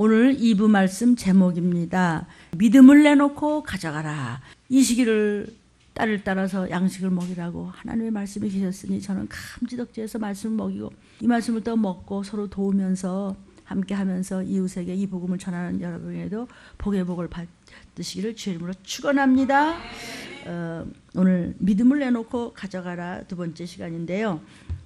오늘 2부 말씀 제목입니다. 믿음을 내놓고 가져가라. 이 시기를 딸을 따라서 양식을 먹이라고 하나님의 말씀이 계셨으니 저는 감지덕지에서 말씀을 먹이고 이 말씀을 또 먹고 서로 도우면서 함께하면서 이웃에게 이 복음을 전하는 여러분에게도 복의 복을 받으시기를 주의 이름으로 축원합니다. 오늘 믿음을 내놓고 가져가라 두 번째 시간인데요.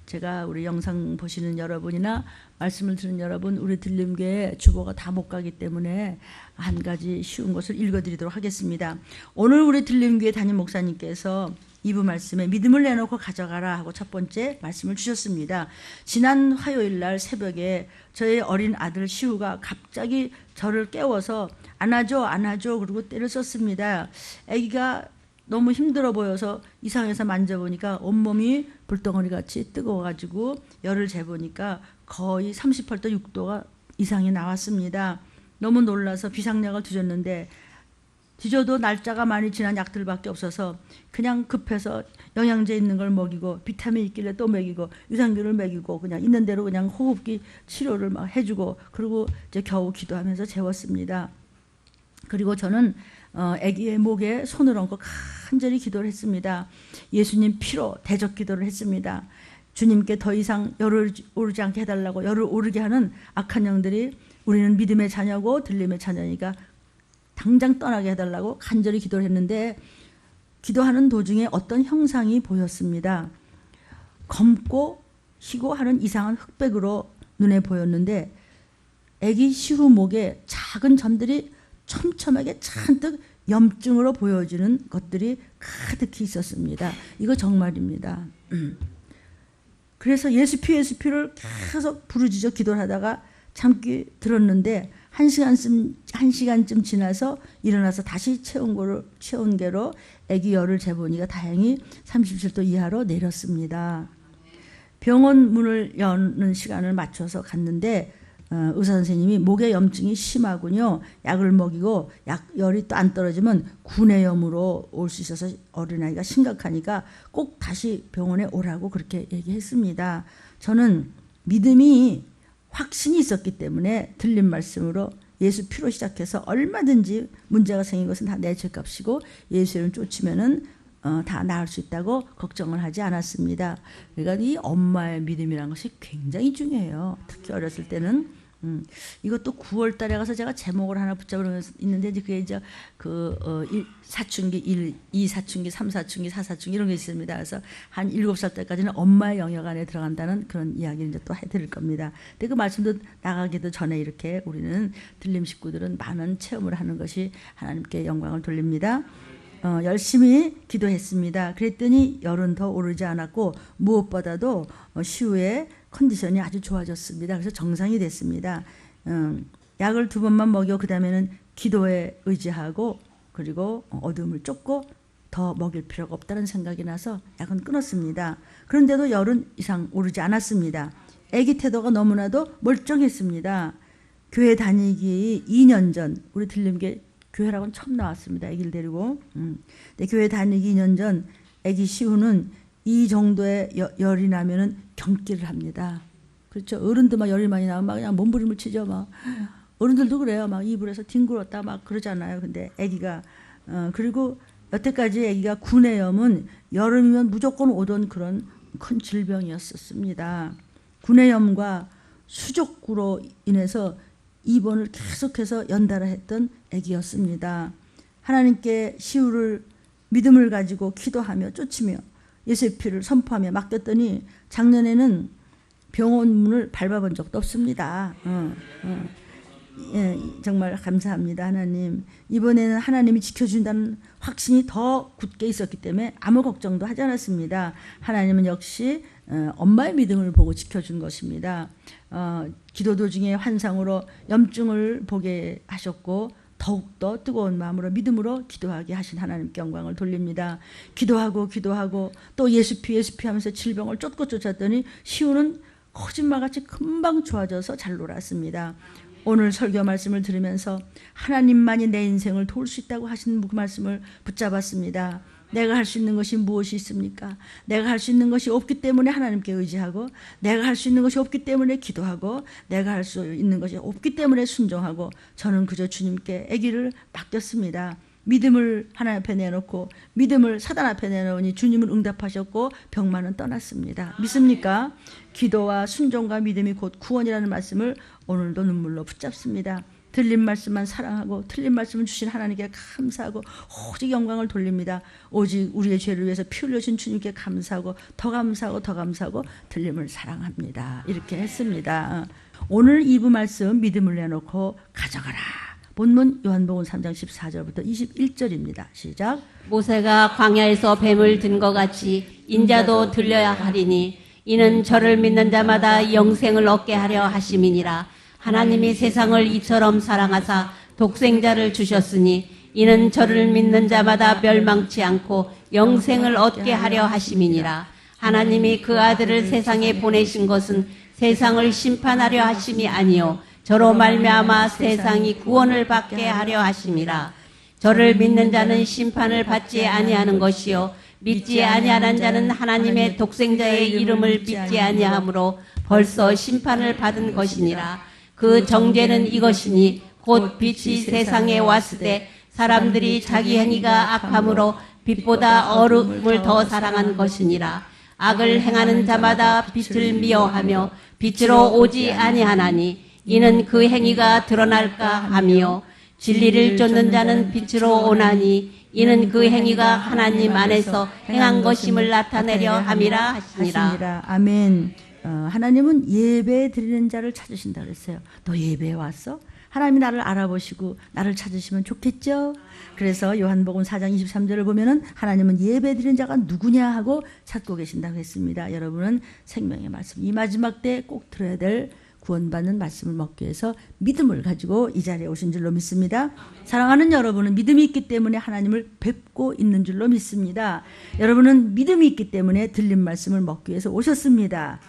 제가 우리 영상 보시는 여러분이나 말씀을 들은 여러분, 우리 들림교회 주보가 다 못 가기 때문에 한 가지 쉬운 것을 읽어드리도록 하겠습니다. 오늘 우리 들림교회 담임 목사님께서 2부 말씀에 믿음을 내놓고 가져가라 하고 첫 번째 말씀을 주셨습니다. 지난 화요일 날 새벽에 저희 어린 아들 시우가 갑자기 저를 깨워서 안아줘 그러고 때를 썼습니다. 아기가 너무 힘들어 보여서 이상해서 만져보니까 온몸이 불덩어리같이 뜨거워가지고 열을 재보니까 거의 38도 6도가 이상이 나왔습니다. 너무 놀라서 비상약을 뒤졌는데 뒤져도 날짜가 많이 지난 약들밖에 없어서 그냥 급해서 영양제 있는 걸 먹이고 비타민 있길래 또 먹이고 유산균을 먹이고 그냥 있는 대로 그냥 호흡기 치료를 막 해주고 그리고 이제 겨우 기도하면서 재웠습니다. 그리고 저는 아기의 목에 손을 얹고 간절히 기도를 했습니다. 예수님 피로 대적 기도를 했습니다. 주님께 더 이상 열을 오르지 않게 해달라고, 열을 오르게 하는 악한 영들이 우리는 믿음의 자녀고 들림의 자녀니까 당장 떠나게 해달라고 간절히 기도를 했는데 기도하는 도중에 어떤 형상이 보였습니다. 검고 희고 하는 이상한 흑백으로 눈에 보였는데 아기 시후 목에 작은 점들이 촘촘하게 잔뜩 염증으로 보여지는 것들이 가득히 있었습니다. 이거 정말입니다. 그래서 예수피를 계속 부르짖어 기도를 하다가 잠기 들었는데 한 시간쯤 지나서 일어나서 다시 체온 계로 아기 열을 재보니까 다행히 37도 이하로 내렸습니다. 병원 문을 여는 시간을 맞춰서 갔는데 의사 선생님이 목에 염증이 심하군요. 약을 먹이고 열이 또 안 떨어지면 구내염으로 올 수 있어서 어린아이가 심각하니까 꼭 다시 병원에 오라고 그렇게 얘기했습니다. 저는 믿음이 확신이 있었기 때문에 들린 말씀으로 예수 피로 시작해서 얼마든지 문제가 생긴 것은 다 내 죄값이고 예수를 쫓으면은 다 나을 수 있다고 걱정을 하지 않았습니다. 그러니까 이 엄마의 믿음이라는 것이 굉장히 중요해요. 특히 어렸을 때는. 이것도 9월 달에 가서 제가 제목을 하나 붙잡으려 있는데 이제 그게 이제 사춘기 1, 2 사춘기, 3 사춘기, 4 사춘기 이런 게 있습니다. 그래서 한 7살 때까지는 엄마의 영역 안에 들어간다는 그런 이야기를 이제 또 해드릴 겁니다. 근데 그 말씀도 나가기도 전에 이렇게 우리는 들림 식구들은 많은 체험을 하는 것이 하나님께 영광을 돌립니다. 열심히 기도했습니다. 그랬더니 열은 더 오르지 않았고 무엇보다도 시후의 컨디션이 아주 좋아졌습니다. 그래서 정상이 됐습니다. 약을 2번만 먹여 그 다음에는 기도에 의지하고 그리고 어둠을 쫓고 더 먹일 필요가 없다는 생각이 나서 약은 끊었습니다. 그런데도 열은 이상 오르지 않았습니다. 아기 태도가 너무나도 멀쩡했습니다. 교회 다니기 2년 전 우리 들림교회 교회라고는 처음 나왔습니다. 아기를 데리고. 근데 교회 다니기 2년 전 아기 시우는 이 정도의 열이 나면은 경기를 합니다. 그렇죠. 어른도 막 열이 많이 나면 막 그냥 몸부림을 치죠. 막 어른들도 그래요. 막 이불에서 뒹굴었다 막 그러잖아요. 근데 아기가 그리고 여태까지 아기가 구내염은 여름이면 무조건 오던 그런 큰 질병이었습니다. 구내염과 수족구로 인해서 입원을 계속해서 연달아 했던 아기였습니다. 하나님께 시우를 믿음을 가지고 기도하며 쫓으며 예수의 피를 선포하며 맡겼더니 작년에는 병원 문을 밟아본 적도 없습니다. 예, 정말 감사합니다. 하나님. 이번에는 하나님이 지켜준다는 확신이 더 굳게 있었기 때문에 아무 걱정도 하지 않았습니다. 하나님은 역시 엄마의 믿음을 보고 지켜준 것입니다. 기도 도중에 환상으로 염증을 보게 하셨고 더욱더 뜨거운 마음으로 믿음으로 기도하게 하신 하나님께 영광을 돌립니다. 기도하고 또 예수피 하면서 질병을 쫓고 쫓았더니 시우는 거짓말같이 금방 좋아져서 잘 놀았습니다. 오늘 설교 말씀을 들으면서 하나님만이 내 인생을 도울 수 있다고 하신 그 말씀을 붙잡았습니다. 내가 할 수 있는 것이 무엇이 있습니까? 내가 할 수 있는 것이 없기 때문에 하나님께 의지하고, 내가 할 수 있는 것이 없기 때문에 기도하고, 내가 할 수 있는 것이 없기 때문에 순종하고, 저는 그저 주님께 아기를 맡겼습니다. 믿음을 하나님 앞에 내놓고 믿음을 사단 앞에 내놓으니 주님은 응답하셨고 병만은 떠났습니다. 믿습니까? 기도와 순종과 믿음이 곧 구원이라는 말씀을 오늘도 눈물로 붙잡습니다. 들린 말씀만 사랑하고 틀린 말씀을 주신 하나님께 감사하고 오직 영광을 돌립니다. 오직 우리의 죄를 위해서 피 흘려신 주님께 감사하고 더 감사하고 더 감사하고 들림을 사랑합니다. 이렇게 했습니다. 오늘 2부 말씀 믿음을 내놓고 가져가라. 본문 요한복음 3장 14절부터 21절입니다. 시작. 모세가 광야에서 뱀을 든 것 같이 인자도 들려야 하리니 이는 저를 믿는 자마다 영생을 얻게 하려 하심이니라. 하나님이 세상을 이처럼 사랑하사 독생자를 주셨으니 이는 저를 믿는 자마다 멸망치 않고 영생을 얻게 하려 하심이니라. 하나님이 그 아들을 세상에 보내신 것은 세상을 심판하려 하심이 아니요 저로 말미암아 세상이 구원을 받게 하려 하심이라. 저를 믿는 자는 심판을 받지 아니하는 것이요 믿지 아니하는 자는 하나님의 독생자의 이름을 믿지 아니하므로 벌써 심판을 받은 것이니라. 그 정죄는 이것이니 곧 빛이 세상에 왔을 때 사람들이 자기 행위가 악함으로 빛보다 어둠을 더 사랑한 것이니라. 악을 행하는 자마다 빛을 미워하며 빛으로 오지 아니하나니 이는 그 행위가 드러날까 함이요 진리를 쫓는 자는 빛으로 오나니 이는 그 행위가 하나님 안에서 행한 것임을 나타내려 함이라 하시니라. 아멘. 하나님은 예배 드리는 자를 찾으신다 그랬어요. 너 예배에 왔어? 하나님이 나를 알아보시고 나를 찾으시면 좋겠죠? 그래서 요한복음 4장 23절을 보면은 하나님은 예배 드리는 자가 누구냐 하고 찾고 계신다고 했습니다. 여러분은 생명의 말씀, 이 마지막 때 꼭 들어야 될 구원받는 말씀을 먹기 위해서 믿음을 가지고 이 자리에 오신 줄로 믿습니다. 사랑하는 여러분은 믿음이 있기 때문에 하나님을 뵙고 있는 줄로 믿습니다. 여러분은 믿음이 있기 때문에 들린 말씀을 먹기 위해서 오셨습니다.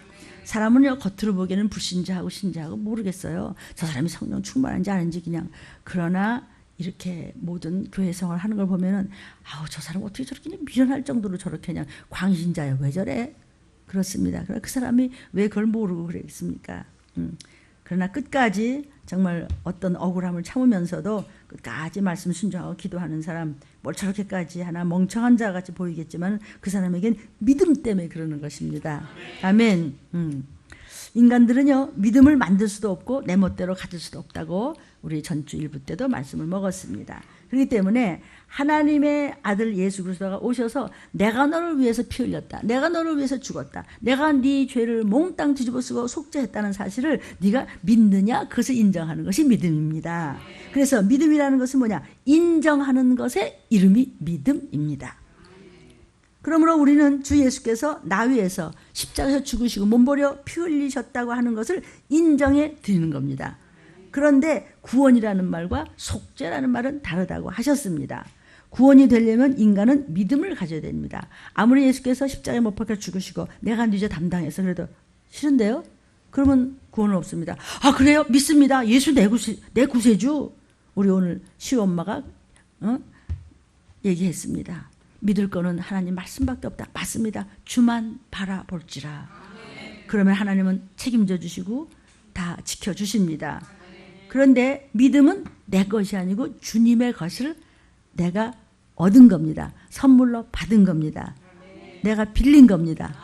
사람은요 겉으로 보기에는 불신자하고 신자하고 모르겠어요. 저 사람이 성령 충만한지 아닌지 그냥. 그러나 이렇게 모든 교회 생활을 하는 걸 보면은 아우 저 사람 어떻게 저렇게 미련할 정도로 저렇게 그냥 광신자야 왜 저래? 그렇습니다. 그러나 그 사람이 왜 그걸 모르고 그랬습니까? 그러나 끝까지 정말 어떤 억울함을 참으면서도 끝까지 말씀 순종하고 기도하는 사람, 뭘 저렇게까지 하나 멍청한 자 같이 보이겠지만 그 사람에겐 믿음 때문에 그러는 것입니다. 아멘. 인간들은요 믿음을 만들 수도 없고 내 멋대로 가질 수도 없다고 우리 전주 일부 때도 말씀을 먹었습니다. 그렇기 때문에 하나님의 아들 예수 그리스도가 오셔서 내가 너를 위해서 피 흘렸다. 내가 너를 위해서 죽었다. 내가 네 죄를 몽땅 뒤집어 쓰고 속죄했다는 사실을 네가 믿느냐? 그것을 인정하는 것이 믿음입니다. 그래서 믿음이라는 것은 뭐냐? 인정하는 것의 이름이 믿음입니다. 그러므로 우리는 주 예수께서 나 위해서 십자가에서 죽으시고 몸버려 피 흘리셨다고 하는 것을 인정해 드리는 겁니다. 그런데 구원이라는 말과 속죄라는 말은 다르다고 하셨습니다. 구원이 되려면 인간은 믿음을 가져야 됩니다. 아무리 예수께서 십자가에 못 박혀 죽으시고 내가 네 죄 담당해서 그래도 싫은데요? 그러면 구원은 없습니다. 아 그래요? 믿습니다. 예수 내 구세주. 우리 오늘 시엄마가 얘기했습니다. 믿을 거는 하나님 말씀밖에 없다. 맞습니다. 주만 바라볼지라. 그러면 하나님은 책임져 주시고 다 지켜주십니다. 그런데 믿음은 내 것이 아니고 주님의 것을 내가 얻은 겁니다. 선물로 받은 겁니다. 내가 빌린 겁니다.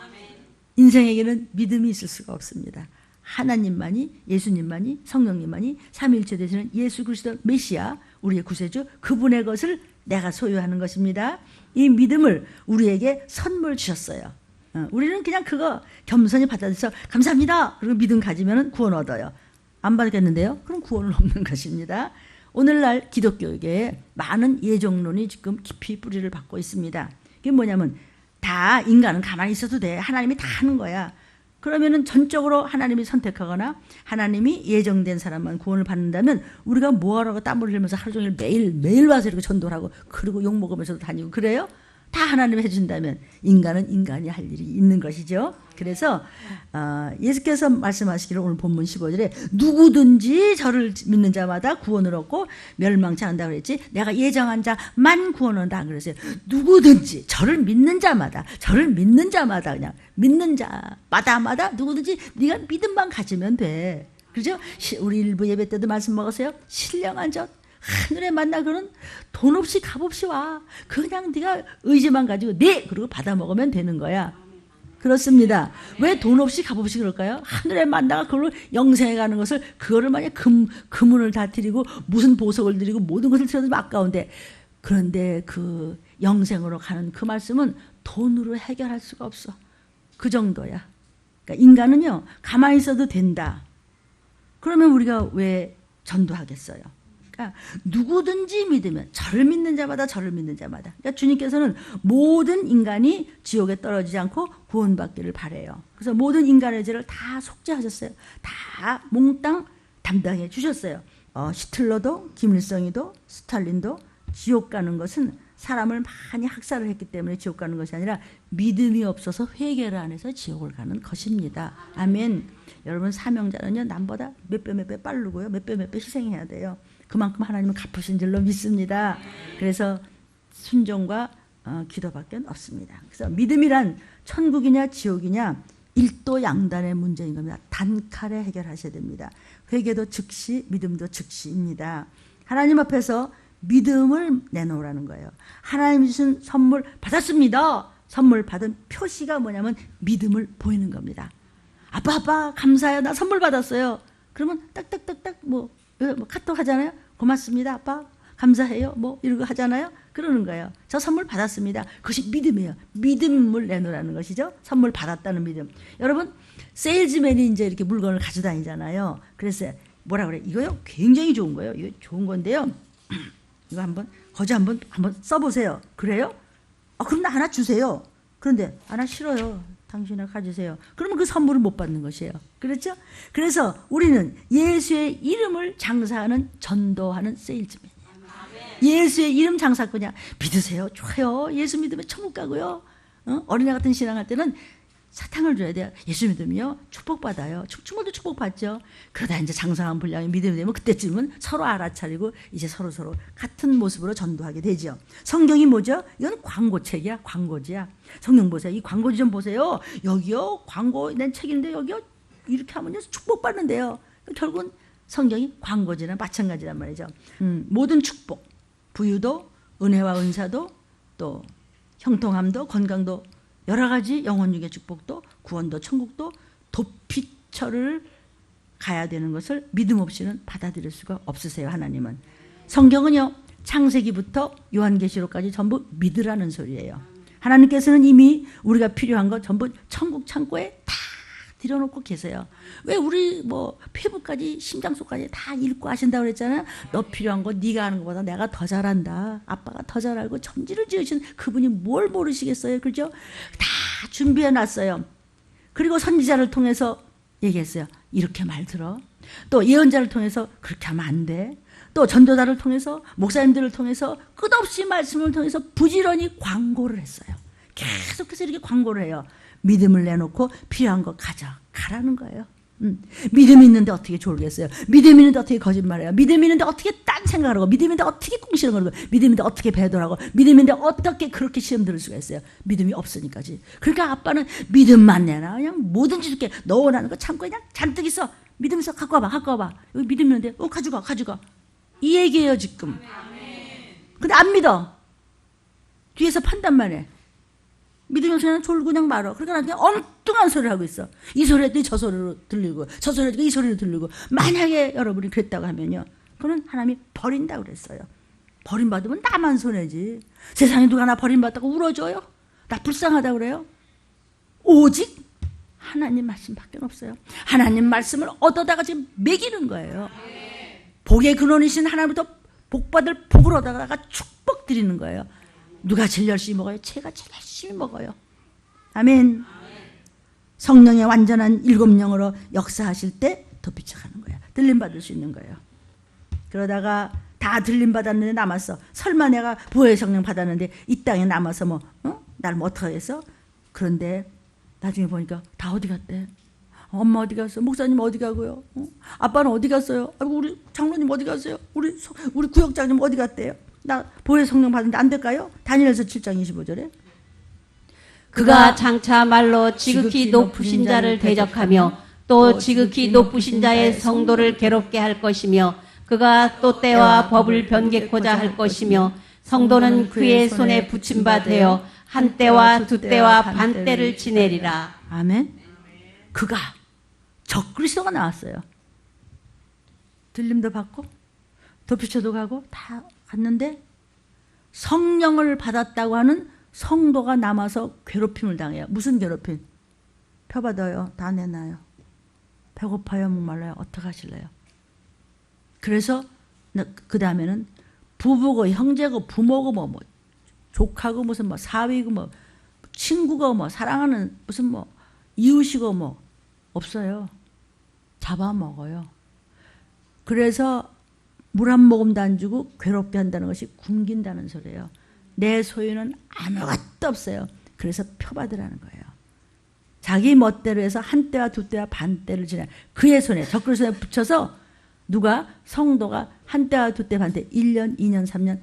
인생에게는 믿음이 있을 수가 없습니다. 하나님만이, 예수님만이, 성령님만이 삼위일체 되시는 예수 그리스도 메시아, 우리의 구세주, 그분의 것을 내가 소유하는 것입니다. 이 믿음을 우리에게 선물 주셨어요. 우리는 그냥 그거 겸손히 받아들여서 감사합니다. 그리고 믿음 가지면 구원 얻어요. 안 받겠는데요? 그럼 구원은 없는 것입니다. 오늘날 기독교계에 많은 예정론이 지금 깊이 뿌리를 받고 있습니다. 이게 뭐냐면 다 인간은 가만히 있어도 돼. 하나님이 다 하는 거야. 그러면은 전적으로 하나님이 선택하거나 하나님이 예정된 사람만 구원을 받는다면 우리가 뭐하라고 땀을 흘리면서 하루 종일 매일 와서 이렇게 전도를 하고 그리고 욕먹으면서도 다니고 그래요? 다 하나님이 해준다면 인간은 인간이 할 일이 있는 것이죠. 그래서 예수께서 말씀하시기를 오늘 본문 15절에 누구든지 저를 믿는 자마다 구원을 얻고 멸망치 않는다 그랬지. 내가 예정한 자만 구원을 얻는다 그랬어요. 누구든지 저를 믿는 자마다 그냥 믿는 자마다 누구든지 네가 믿음만 가지면 돼. 그죠? 우리 일부 예배 때도 말씀 먹었어요. 신령한 자 하늘에 만나 그는 돈 없이 값 없이 와. 그냥 네가 의지만 가지고 그리고 받아 먹으면 되는 거야. 그렇습니다. 왜 돈 없이 값 없이 그럴까요? 하늘에 만나가 그걸로 영생에 가는 것을 그거를 만약 금은을 다 드리고 무슨 보석을 드리고 모든 것을 드려도 아까운데, 그런데 그 영생으로 가는 그 말씀은 돈으로 해결할 수가 없어. 그 정도야. 그러니까 인간은요 가만히 있어도 된다. 그러면 우리가 왜 전도하겠어요? 그러니까 누구든지 믿으면 저를 믿는 자마다. 그러니까 주님께서는 모든 인간이 지옥에 떨어지지 않고 구원받기를 바래요. 그래서 모든 인간의 죄를 다 속죄하셨어요. 다 몽땅 담당해 주셨어요. 히틀러도 김일성이도 스탈린도 지옥 가는 것은 사람을 많이 학살을 했기 때문에 지옥 가는 것이 아니라 믿음이 없어서 회개를 안 해서 지옥을 가는 것입니다. 아멘. 여러분 사명자는요 남보다 몇 배 빠르고요 몇 배 희생해야 돼요. 그만큼 하나님은 갚으신 줄로 믿습니다. 그래서 순종과 기도밖에 없습니다. 그래서 믿음이란 천국이냐 지옥이냐 일도 양단의 문제인 겁니다. 단칼에 해결하셔야 됩니다. 회개도 즉시, 믿음도 즉시입니다. 하나님 앞에서 믿음을 내놓으라는 거예요. 하나님 주신 선물 받았습니다. 선물 받은 표시가 뭐냐면 믿음을 보이는 겁니다. 아빠 감사해요. 나 선물 받았어요. 그러면 딱딱딱딱 뭐 카톡 하잖아요. 고맙습니다 아빠 감사해요 이러고 하잖아요. 그러는 거예요. 저 선물 받았습니다. 그것이 믿음이에요. 믿음을 내놓으라는 것이죠. 선물 받았다는 믿음. 여러분 세일즈맨이 이제 이렇게 물건을 가져다니잖아요. 그래서 뭐라 그래? 이거요 굉장히 좋은 거예요. 이거 좋은 건데요. 이거 거저 한번 써보세요. 그래요? 그럼 나 하나 주세요. 그런데 하나 싫어요. 당신이 가지세요. 그러면 그 선물을 못 받는 것이에요. 그렇죠? 그래서 우리는 예수의 이름을 장사하는 전도하는 세일즈맨이에요. 예수의 이름 장사꾼이야. 믿으세요. 좋아요. 예수 믿으면 천국 가고요. 어린애 같은 신앙할 때는 사탕을 줘야 돼요. 예수 믿으면요 축복받아요. 충분히 축복받죠. 그러다 이제 장성한 분량의 믿음이 되면 그때쯤은 서로 알아차리고 이제 서로 같은 모습으로 전도하게 되죠. 성경이 뭐죠? 이건 광고책이야. 광고지야. 성경 보세요. 이 광고지 좀 보세요. 여기요 광고 낸 책인데 여기요 이렇게 하면요 축복받는데요. 결국은 성경이 광고지나 마찬가지란 말이죠. 모든 축복, 부유도, 은혜와 은사도, 또 형통함도, 건강도, 여러 가지 영혼육의 축복도, 구원도, 천국도 도피처를 가야 되는 것을 믿음 없이는 받아들일 수가 없으세요. 하나님은. 성경은요 창세기부터 요한계시록까지 전부 믿으라는 소리예요. 하나님께서는 이미 우리가 필요한 거 전부 천국 창고에 다 들여놓고 계세요. 왜 우리 피부까지 심장속까지 다 읽고 하신다고 그랬잖아요. 너 필요한 거 네가 하는 것보다 내가 더 잘한다. 아빠가 더 잘 알고 천지를 지으신 그분이 뭘 모르시겠어요. 그죠? 다 준비해놨어요. 그리고 선지자를 통해서 얘기했어요. 이렇게 말 들어. 또 예언자를 통해서 그렇게 하면 안 돼. 또 전도자를 통해서 목사님들을 통해서 끝없이 말씀을 통해서 부지런히 광고를 했어요. 계속해서 이렇게 광고를 해요. 믿음을 내놓고 필요한 거 가져가라는 거예요. 믿음이 있는데 어떻게 졸겠어요? 믿음이 있는데 어떻게 거짓말해요? 믿음이 있는데 어떻게 딴 생각을 하고, 믿음이 있는데 어떻게 꿍시렁 거리고, 믿음이 있는데 어떻게 배도하고, 믿음이 있는데 어떻게 그렇게 시험 들을 수가 있어요? 믿음이 없으니까지. 그러니까 아빠는 믿음만 내놔. 그냥 뭐든지 줄게. 너 원하는 거 참고 그냥 잔뜩 있어. 믿음 있어. 갖고 와봐. 여기 믿음 있는데 가져가. 이 얘기예요 지금. 근데 안 믿어. 뒤에서 판단만 해. 믿음이 없으면 졸고 그냥 말어. 그러니까 그냥 엉뚱한 소리를 하고 있어. 이 소리 했더니 저 소리로 들리고, 저 소리 했더니 이 소리로 들리고. 만약에 여러분이 그랬다고 하면요, 그는 하나님이 버린다고 그랬어요. 버림받으면 나만 손해지. 세상에 누가 나 버림받다고 울어줘요? 나 불쌍하다고 그래요? 오직 하나님 말씀밖에 없어요. 하나님 말씀을 얻어다가 지금 먹이는 거예요. 복의 근원이신 하나님부터 복받을 복을 얻어다가 축복 드리는 거예요. 누가 제일 열심히 먹어요? 제가 제일 열심히 먹어요. 아멘. 성령의 완전한 일곱 영으로 역사하실 때 더 비춰가는 거예요. 들림 받을 수 있는 거예요. 그러다가 다 들림 받았는데 남았어. 설마 내가 보혜의 성령 받았는데 이 땅에 남아서 뭐 날 뭐 어떻게 했어? 그런데 나중에 보니까 다 어디 갔대? 엄마 어디 갔어? 목사님 어디 가고요? 아빠는 어디 갔어요? 아이고 우리 장로님 어디 갔어요? 우리 구역장님 어디 갔대요? 나 보혜 성령 받는데 안 될까요? 다니엘서 7장 25절에 그가 장차 말로 지극히 높으신 자를 대적하며 또 지극히 높으신 자의 성도를 괴롭게 할 것이며 그가 또 때와 법을 변개코자 할 것이며 성도는 그의 손에 붙임바 되어 한 때와 두 때와 반 때를 지내리라. 아멘. 그가 적그리스도가 나왔어요. 들림도 받고 도피처도 가고 다 갔는데 성령을 받았다고 하는 성도가 남아서 괴롭힘을 당해요. 무슨 괴롭힘? 표 받아요. 다 내놔요. 배고파요. 목말라요. 어떡하실래요? 그래서 그 다음에는 부부고 형제고 부모고 뭐 조카고 무슨 뭐 사위고 뭐 친구고 뭐 사랑하는 무슨 뭐 이웃이고 뭐 없어요. 잡아먹어요. 그래서 물 한 모금도 안 주고 괴롭게 한다는 것이 굶긴다는 소리예요. 내 소유는 아무것도 없어요. 그래서 표 받으라는 거예요. 자기 멋대로 해서 한 때와 두 때와 반 때를 지내 그의 손에 적그리스도에 붙여서 누가 성도가 한 때와 두 때 반 때 1년, 2년, 3년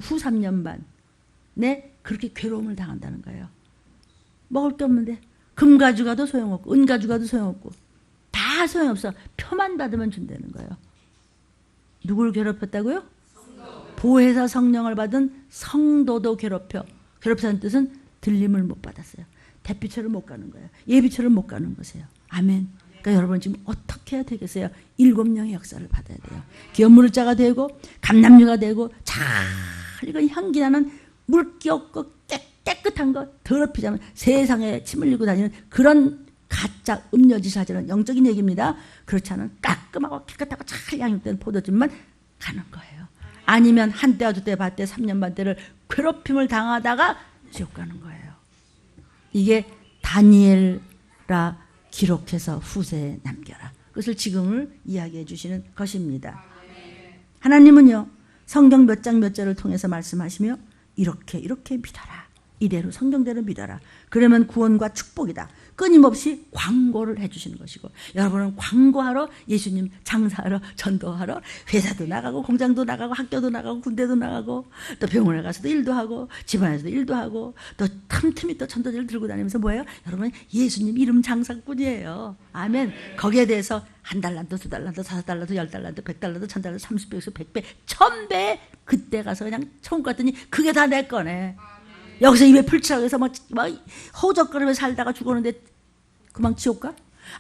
후 3년 반에 그렇게 괴로움을 당한다는 거예요. 먹을 게 없는데 금 가져가도 소용없고 은 가져가도 소용없고 다 소용없어. 표만 받으면 준다는 거예요. 누굴 괴롭혔다고요? 보혜사 성령을 받은 성도도 괴롭혔다는 뜻은 들림을 못 받았어요. 대피처를 못 가는 거예요. 예비처를 못 가는 것이에요. 아멘. 그러니까 여러분 지금 어떻게 해야 되겠어요? 7명의 역사를 받아야 돼요. 기업물을 자가 되고 감남류가 되고 잘 익은 향기 나는 물기 없고 깨끗한 거 더럽히자면 세상에 침 흘리고 다니는 그런 가짜 음료짓을 하자는 영적인 얘기입니다. 그렇지 않은 깔끔하고 깨끗하고 잘 양육된 포도즙만 가는 거예요. 아니면 한 때와 두 때, 반 때, 3년 반 때를 괴롭힘을 당하다가 지옥 가는 거예요. 이게 다니엘라 기록해서 후세에 남겨라. 그것을 지금을 이야기해 주시는 것입니다. 하나님은요. 성경 몇 장 몇 절을 통해서 말씀하시며 이렇게 믿어라. 이대로 성경대로 믿어라. 그러면 구원과 축복이다. 끊임없이 광고를 해주시는 것이고 여러분은 광고하러 예수님 장사하러 전도하러 회사도 나가고 공장도 나가고 학교도 나가고 군대도 나가고 또 병원에 가서도 일도 하고 집안에서도 일도 하고 또 틈틈이 또 천도제를 들고 다니면서 뭐예요? 여러분 예수님 이름 장사꾼이에요. 아멘. 거기에 대해서 한 달란트, 두 달란트, 5달란트, 10달란트, 100달란트, 1000달란트, 30배에서 100배, 1000배 그때 가서 그냥 처음 갔더니 그게 다 내 거네. 여기서 입에 풀칠하고 해서 막 허우적거리며 살다가 죽었는데 그만 지옥 가?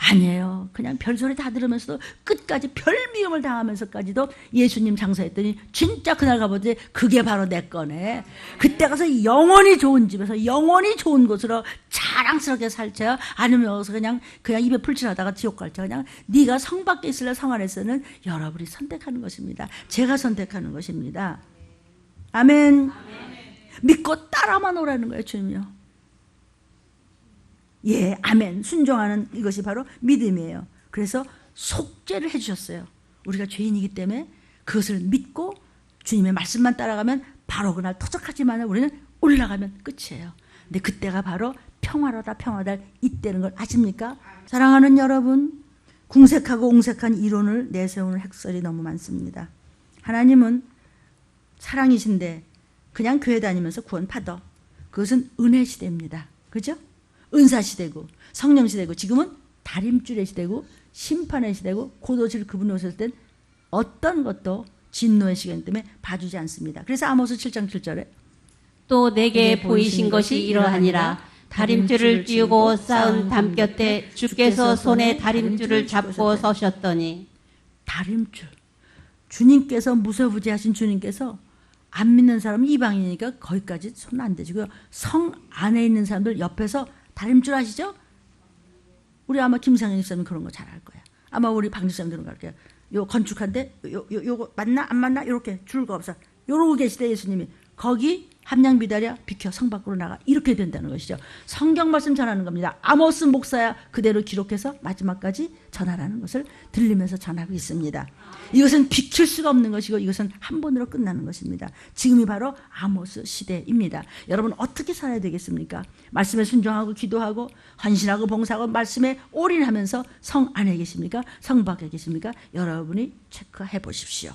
아니에요. 그냥 별소리 다 들으면서도 끝까지 별미움을 당하면서까지도 예수님 장사했더니 진짜 그날 가보지 그게 바로 내 거네. 그때 가서 영원히 좋은 집에서 영원히 좋은 곳으로 자랑스럽게 살채요. 아니면 여기서 그냥 입에 풀칠하다가 지옥 갈채. 그냥 네가 성 밖에 있을래 성 안에서는 여러분이 선택하는 것입니다. 제가 선택하는 것입니다. 아멘. 믿고 따라만 오라는 거예요, 주님이요. 예, 아멘. 순종하는 이것이 바로 믿음이에요. 그래서 속죄를 해주셨어요. 우리가 죄인이기 때문에 그것을 믿고 주님의 말씀만 따라가면 바로 그날 터득하지만 우리는 올라가면 끝이에요. 근데 그때가 바로 평화로다 이때는 걸 아십니까? 사랑하는 여러분, 궁색하고 옹색한 이론을 내세우는 핵설이 너무 많습니다. 하나님은 사랑이신데 그냥 교회 다니면서 구원 받아. 그것은 은혜 시대입니다. 그죠? 은사 시대고 성령 시대고 지금은 다림줄의 시대고 심판의 시대고 곧 오실 그분이 오실 땐 어떤 것도 진노의 시간 때문에 봐주지 않습니다. 그래서 아모스 7장 7절에 또 내게 보이신 것이 이러하니라. 다림줄을 띄우고 쌓은 담 곁에 주께서 손에 다림줄을 잡고 서셨더니. 다림줄. 주님께서 무소부지하신 주님께서 안 믿는 사람은 이방인이니까 거기까지 손 안 대시고요. 성 안에 있는 사람들 옆에서 다림줄 아시죠? 우리 아마 김상현 집사님 그런 거 잘 알 거야. 아마 우리 방 집사님 그런 거 알 거야. 요 건축한데 요거 맞나 안 맞나 이렇게 줄거 없어. 요러고 계시대 예수님이. 거기 함량 비달이야 비켜 성 밖으로 나가 이렇게 된다는 것이죠. 성경 말씀 전하는 겁니다. 아모스 목사야 그대로 기록해서 마지막까지 전하라는 것을 들리면서 전하고 있습니다. 이것은 비킬 수가 없는 것이고 이것은 한 번으로 끝나는 것입니다. 지금이 바로 아모스 시대입니다. 여러분 어떻게 살아야 되겠습니까? 말씀에 순종하고 기도하고 헌신하고 봉사하고 말씀에 올인하면서 성 안에 계십니까? 성 밖에 계십니까? 여러분이 체크해 보십시오.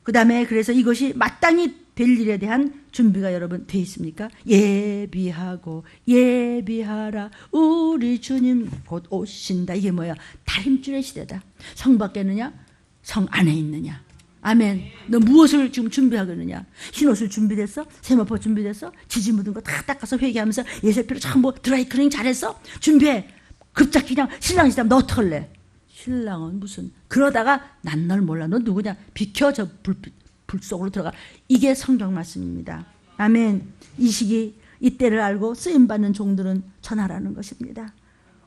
그 다음에 그래서 이것이 마땅히 될 일에 대한 준비가 여러분 돼 있습니까? 예비하고 예비하라 우리 주님 곧 오신다. 이게 뭐야? 다림줄의 시대다. 성 밖에 있느냐? 성 안에 있느냐? 아멘. 너 무엇을 지금 준비하고 있느냐? 흰옷을 준비됐어? 세마포 준비됐어? 지지 묻은 거 다 닦아서 회개하면서 예세피로 전부 드라이클닝 잘했어? 준비해. 급작히 그냥 신랑이 있다면 너 어떡할래? 신랑은 무슨 그러다가 난 널 몰라. 너 누구냐? 비켜 저 불 속으로 들어가. 이게 성경 말씀입니다. 아멘. 이 시기 이때를 알고 쓰임받는 종들은 전하라는 것입니다.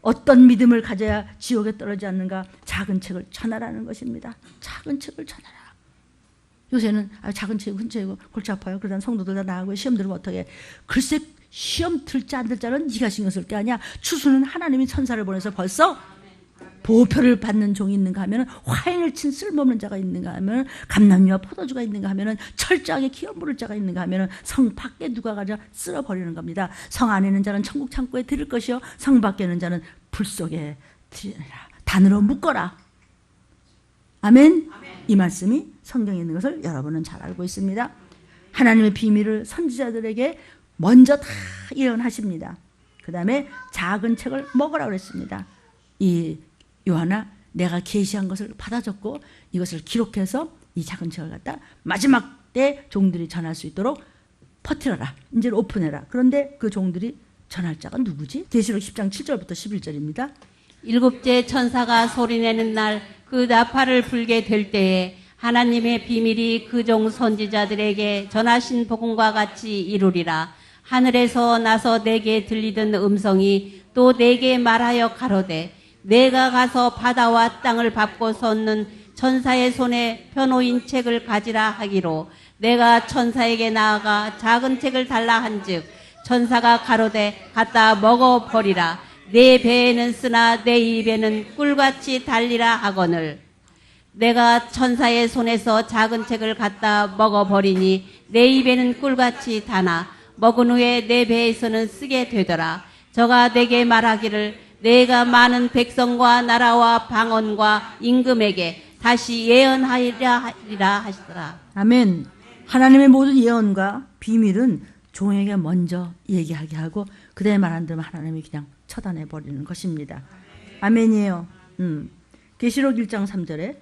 어떤 믿음을 가져야 지옥에 떨어지지 않는가? 작은 책을 전하라는 것입니다. 작은 책을 전하라. 요새는 작은 책이고 큰 책이고 골치 아파요. 그러다 성도들 다 나가고 시험 들으면 어떡해. 글쎄 시험 들자 안 들자는 네가 신경 쓸 게 아니야. 추수는 하나님이 천사를 보내서 벌써 보표를 받는 종이 있는가 하면 화인을 친 쓸모없는 자가 있는가 하면 감람이와 포도주가 있는가 하면 철저하게 기업 물을 자가 있는가 하면 성 밖에 누가 가져 쓸어버리는 겁니다. 성 안에 있는 자는 천국 창고에 드릴 것이요 성 밖에 있는 자는 불 속에 드리라. 단으로 묶어라. 아멘. 이 말씀이 성경에 있는 것을 여러분은 잘 알고 있습니다. 하나님의 비밀을 선지자들에게 먼저 다 예언하십니다. 그 다음에 작은 책을 먹으라고 그랬습니다. 이 요한아 내가 계시한 것을 받아줬고 이것을 기록해서 이 작은 책을 갖다 마지막 때 종들이 전할 수 있도록 퍼뜨려라. 이제 오픈해라. 그런데 그 종들이 전할 자가 누구지? 계시록 10장 7절부터 11절입니다. 일곱째 천사가 소리내는 날 그 나팔을 불게 될 때에 하나님의 비밀이 그 종 선지자들에게 전하신 복음과 같이 이루리라. 하늘에서 나서 내게 들리던 음성이 또 내게 말하여 가로되 내가 가서 바다와 땅을 밟고 섰는 천사의 손에 펴놓인 책을 가지라 하기로 내가 천사에게 나아가 작은 책을 달라 한즉 천사가 가로되 갖다 먹어버리라. 내 배에는 쓰나 내 입에는 꿀같이 달리라 하거늘 내가 천사의 손에서 작은 책을 갖다 먹어버리니 내 입에는 꿀같이 다나 먹은 후에 내 배에서는 쓰게 되더라. 저가 내게 말하기를 내가 많은 백성과 나라와 방언과 임금에게 다시 예언하리라 하시더라. 아멘. 하나님의 모든 예언과 비밀은 종에게 먼저 얘기하게 하고 그다음에 말 안 들으면 하나님이 그냥 처단해 버리는 것입니다. 아멘이에요. 계시록 1장 3절에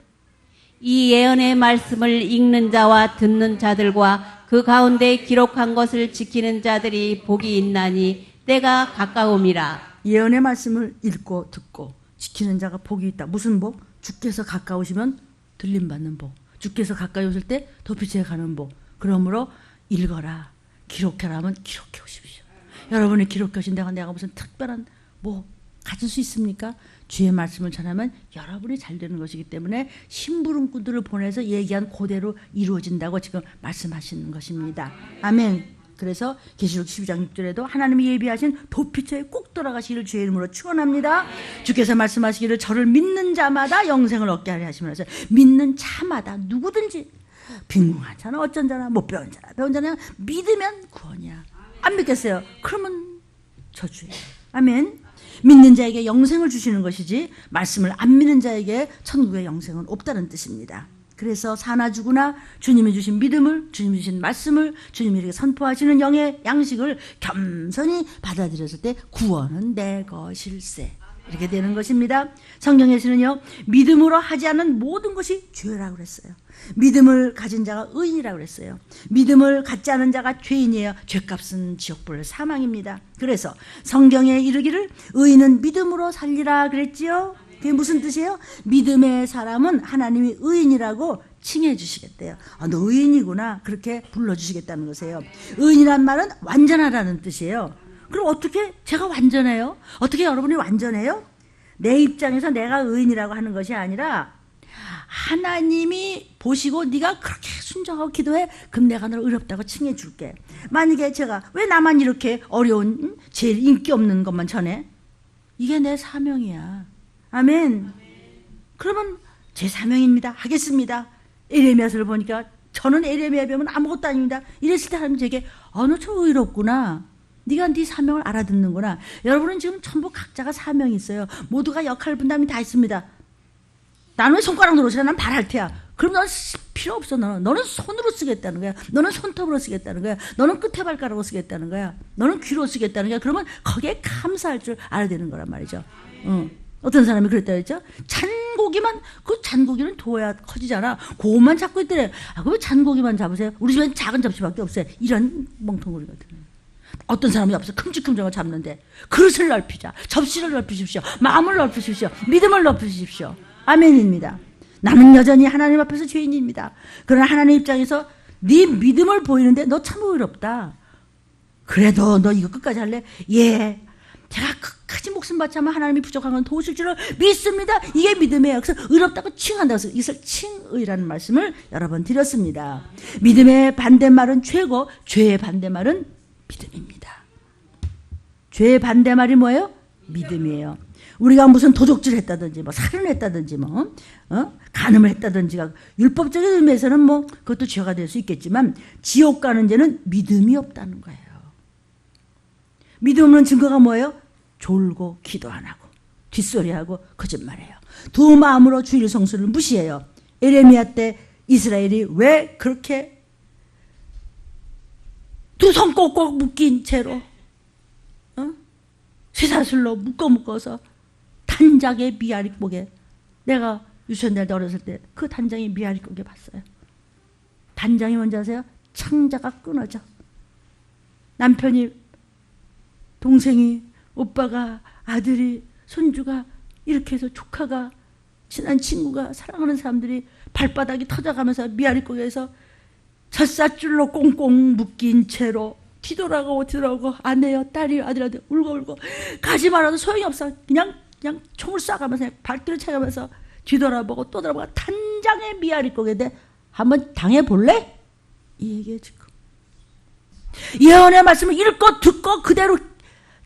이 예언의 말씀을 읽는 자와 듣는 자들과 그 가운데 기록한 것을 지키는 자들이 복이 있나니 때가 가까움이라. 예언의 말씀을 읽고 듣고 지키는 자가 복이 있다. 무슨 복? 주께서 가까우시면 들림받는 복. 주께서 가까이 오실 때 더 빛에 가는 복. 그러므로 읽어라. 기록해라 하면 기록해 오십시오. 여러분이 기록해 오신다고 내가 무슨 특별한 뭐 가질 수 있습니까? 주의 말씀을 전하면 여러분이 잘 되는 것이기 때문에 심부름꾼들을 보내서 얘기한 그대로 이루어진다고 지금 말씀하시는 것입니다. 아멘. 그래서 계시록 12장 6절에도 하나님이 예비하신 도피처에 꼭 돌아가시기를 주의 이름으로 축원합니다. 주께서 말씀하시기를 저를 믿는 자마다 영생을 얻게 하려 하시면서 믿는 자마다 누구든지 빈궁한 자나 어쩐 자나 못 배운 자나 배운 자나 믿으면 구원이야. 안 믿겠어요? 그러면 저주예요. 아멘. 믿는 자에게 영생을 주시는 것이지 말씀을 안 믿는 자에게 천국의 영생은 없다는 뜻입니다. 그래서 사나 죽으나 주님이 주신 믿음을 주님이 주신 말씀을 주님이 이렇게 선포하시는 영의 양식을 겸손히 받아들였을 때 구원은 내 것일세. 이렇게 되는 것입니다. 성경에서는요 믿음으로 하지 않는 모든 것이 죄라고 그랬어요. 믿음을 가진 자가 의인이라고 그랬어요. 믿음을 갖지 않은 자가 죄인이에요. 죄값은 지옥불 사망입니다. 그래서 성경에 이르기를 의인은 믿음으로 살리라 그랬지요. 그게 무슨 뜻이에요? 믿음의 사람은 하나님이 의인이라고 칭해 주시겠대요. 너 의인이구나 그렇게 불러주시겠다는 것이에요. 의인이란 말은 완전하다는 뜻이에요. 그럼 어떻게 제가 완전해요? 어떻게 여러분이 완전해요? 내 입장에서 내가 의인이라고 하는 것이 아니라 하나님이 보시고 네가 그렇게 순종하고 기도해. 그럼 내가 너를 의롭다고 칭해 줄게. 만약에 제가 왜 나만 이렇게 어려운 제일 인기 없는 것만 전해? 이게 내 사명이야. 아멘. 그러면 제 사명입니다. 하겠습니다. 에레미야서를 보니까 저는 에레미야에 비하면 아무것도 아닙니다. 이랬을 때 하나님 제게 너 참 의롭구나. 네가 네 사명을 알아듣는구나. 여러분은 지금 전부 각자가 사명이 있어요. 모두가 역할 분담이 다 있습니다. 나는 왜 손가락 노릇이야? 난 발할 테야. 그럼 넌 필요 없어. 너는 손으로 쓰겠다는 거야. 너는 손톱으로 쓰겠다는 거야. 너는 끝에 발가락으로 쓰겠다는 거야. 너는 귀로 쓰겠다는 거야. 그러면 거기에 감사할 줄 알아야 되는 거란 말이죠. 어떤 사람이 그랬다 그랬죠? 잔고기만, 그 잔고기는 둬야 커지잖아. 그것만 잡고 있더래. 왜 잔고기만 잡으세요? 우리 집엔 작은 접시밖에 없어요. 이런 멍텅구리거든. 어떤 사람이 없어. 큼직큼직한 걸 잡는데. 그릇을 넓히자. 접시를 넓히십시오. 마음을 넓히십시오. 믿음을 넓히십시오. 아멘입니다. 나는 여전히 하나님 앞에서 죄인입니다. 그러나 하나님 입장에서 네 믿음을 보이는데 너 참 의롭다. 그래도 너 이거 끝까지 할래? 예. 제가 끝까지 목숨 바치 하면 하나님이 부족한 건 도우실 줄을 믿습니다. 이게 믿음이에요. 그래서 의롭다고 칭한다고 해서 이것을 칭의라는 말씀을 여러 번 드렸습니다. 믿음의 반대말은 죄고 죄의 반대말은 믿음입니다. 죄의 반대말이 뭐예요? 믿음이에요. 우리가 무슨 도적질을 했다든지 뭐 살인을 했다든지 뭐 간음을 했다든지가 율법적인 의미에서는 뭐 그것도 죄가 될 수 있겠지만 지옥 가는 죄는 믿음이 없다는 거예요. 믿음 없는 증거가 뭐예요? 졸고 기도 안 하고 뒷소리하고 거짓말해요. 두 마음으로 주일 성수를 무시해요. 에레미야 때 이스라엘이 왜 그렇게 두 손 꼭꼭 묶인 채로 쇠사슬로 묶어서 단장의 미아리국에, 내가 유치원대 어렸을 때 그 단장의 미아리국에 봤어요. 단장이 뭔지 아세요? 창자가 끊어져. 남편이, 동생이, 오빠가, 아들이, 손주가 이렇게 해서 조카가, 친한 친구가, 사랑하는 사람들이 발바닥이 터져가면서 미아리국에서 젖사줄로 꽁꽁 묶인 채로 뒤돌아가고 아내요, 딸이요, 아들한테 울고 가지 말아도 소용이 없어. 그냥 총을 쏴가면서 그냥 발길을 차가면서 뒤돌아보고 또 돌아보고 단장의 미아리국에 대해 한번 당해볼래? 이 얘기예요 지금. 예언의 말씀을 읽고 듣고 그대로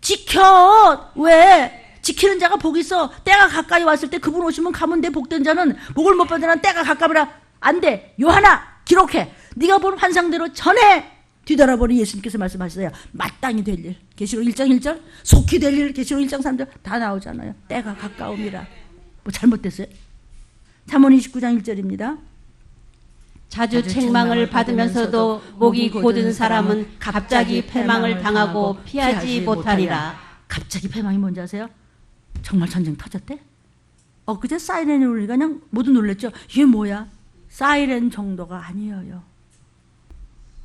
지켜. 왜? 지키는 자가 복이 있어. 때가 가까이 왔을 때 그분 오시면 가면 돼. 복된 자는 복을 못 받는 자는 때가 가까이라. 안 돼. 요한아 기록해. 네가 본 환상대로 전해. 뒤돌아보니 예수님께서 말씀하셨어요. 마땅히 될 일. 계시록 1장 1절. 속히 될 일. 계시록 1장 3절. 다 나오잖아요. 때가 가까움이라. 뭐 잘못됐어요? 잠언 29장 1절입니다. 자주 책망을 받으면서도 목이 곧은 사람은 갑자기 패망을 당하고 피하지 못하리라. 갑자기 패망이 뭔지 아세요? 정말 전쟁 터졌대? 그제 사이렌이 울리니까 그냥 모두 놀랬죠. 이게 뭐야? 사이렌 정도가 아니에요.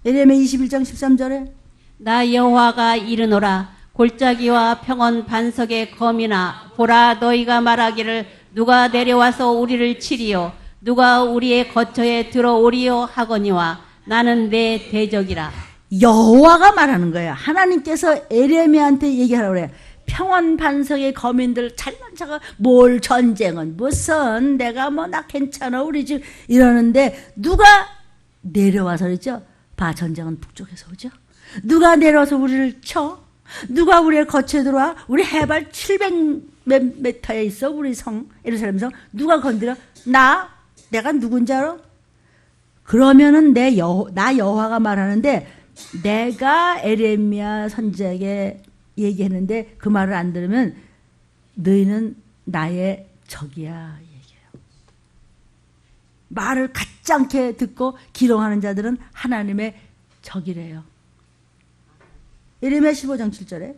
에레미야 21장 13절에 나 여호와가 이르노라. 골짜기와 평원 반석의 검이나 보라, 너희가 말하기를 누가 내려와서 우리를 치리요 누가 우리의 거처에 들어오리요 하거니와 나는 내 대적이라. 여호와가 말하는 거예요. 하나님께서 에레미야한테 얘기하라고 그래요. 평원 반석의 거민들 잘난 자가 뭘 전쟁은 무슨, 내가 뭐 나 괜찮아 우리 집 이러는데 누가 내려와서 그랬죠. 봐, 전쟁은 북쪽에서 오죠. 누가 내려와서 우리를 쳐? 누가 우리의 거처에 들어와? 우리 해발 700m에 있어 우리 성 예루살렘 성. 누가 건드려? 내가 누군지 알아? 그러면은 나 여호와가 말하는데 내가 에레미야 선지자에게 얘기했는데 그 말을 안 들으면 너희는 나의 적이야 얘기해요. 말을 갖지 않게 듣고 기롱하는 자들은 하나님의 적이래요. 에레미야 15장 7절에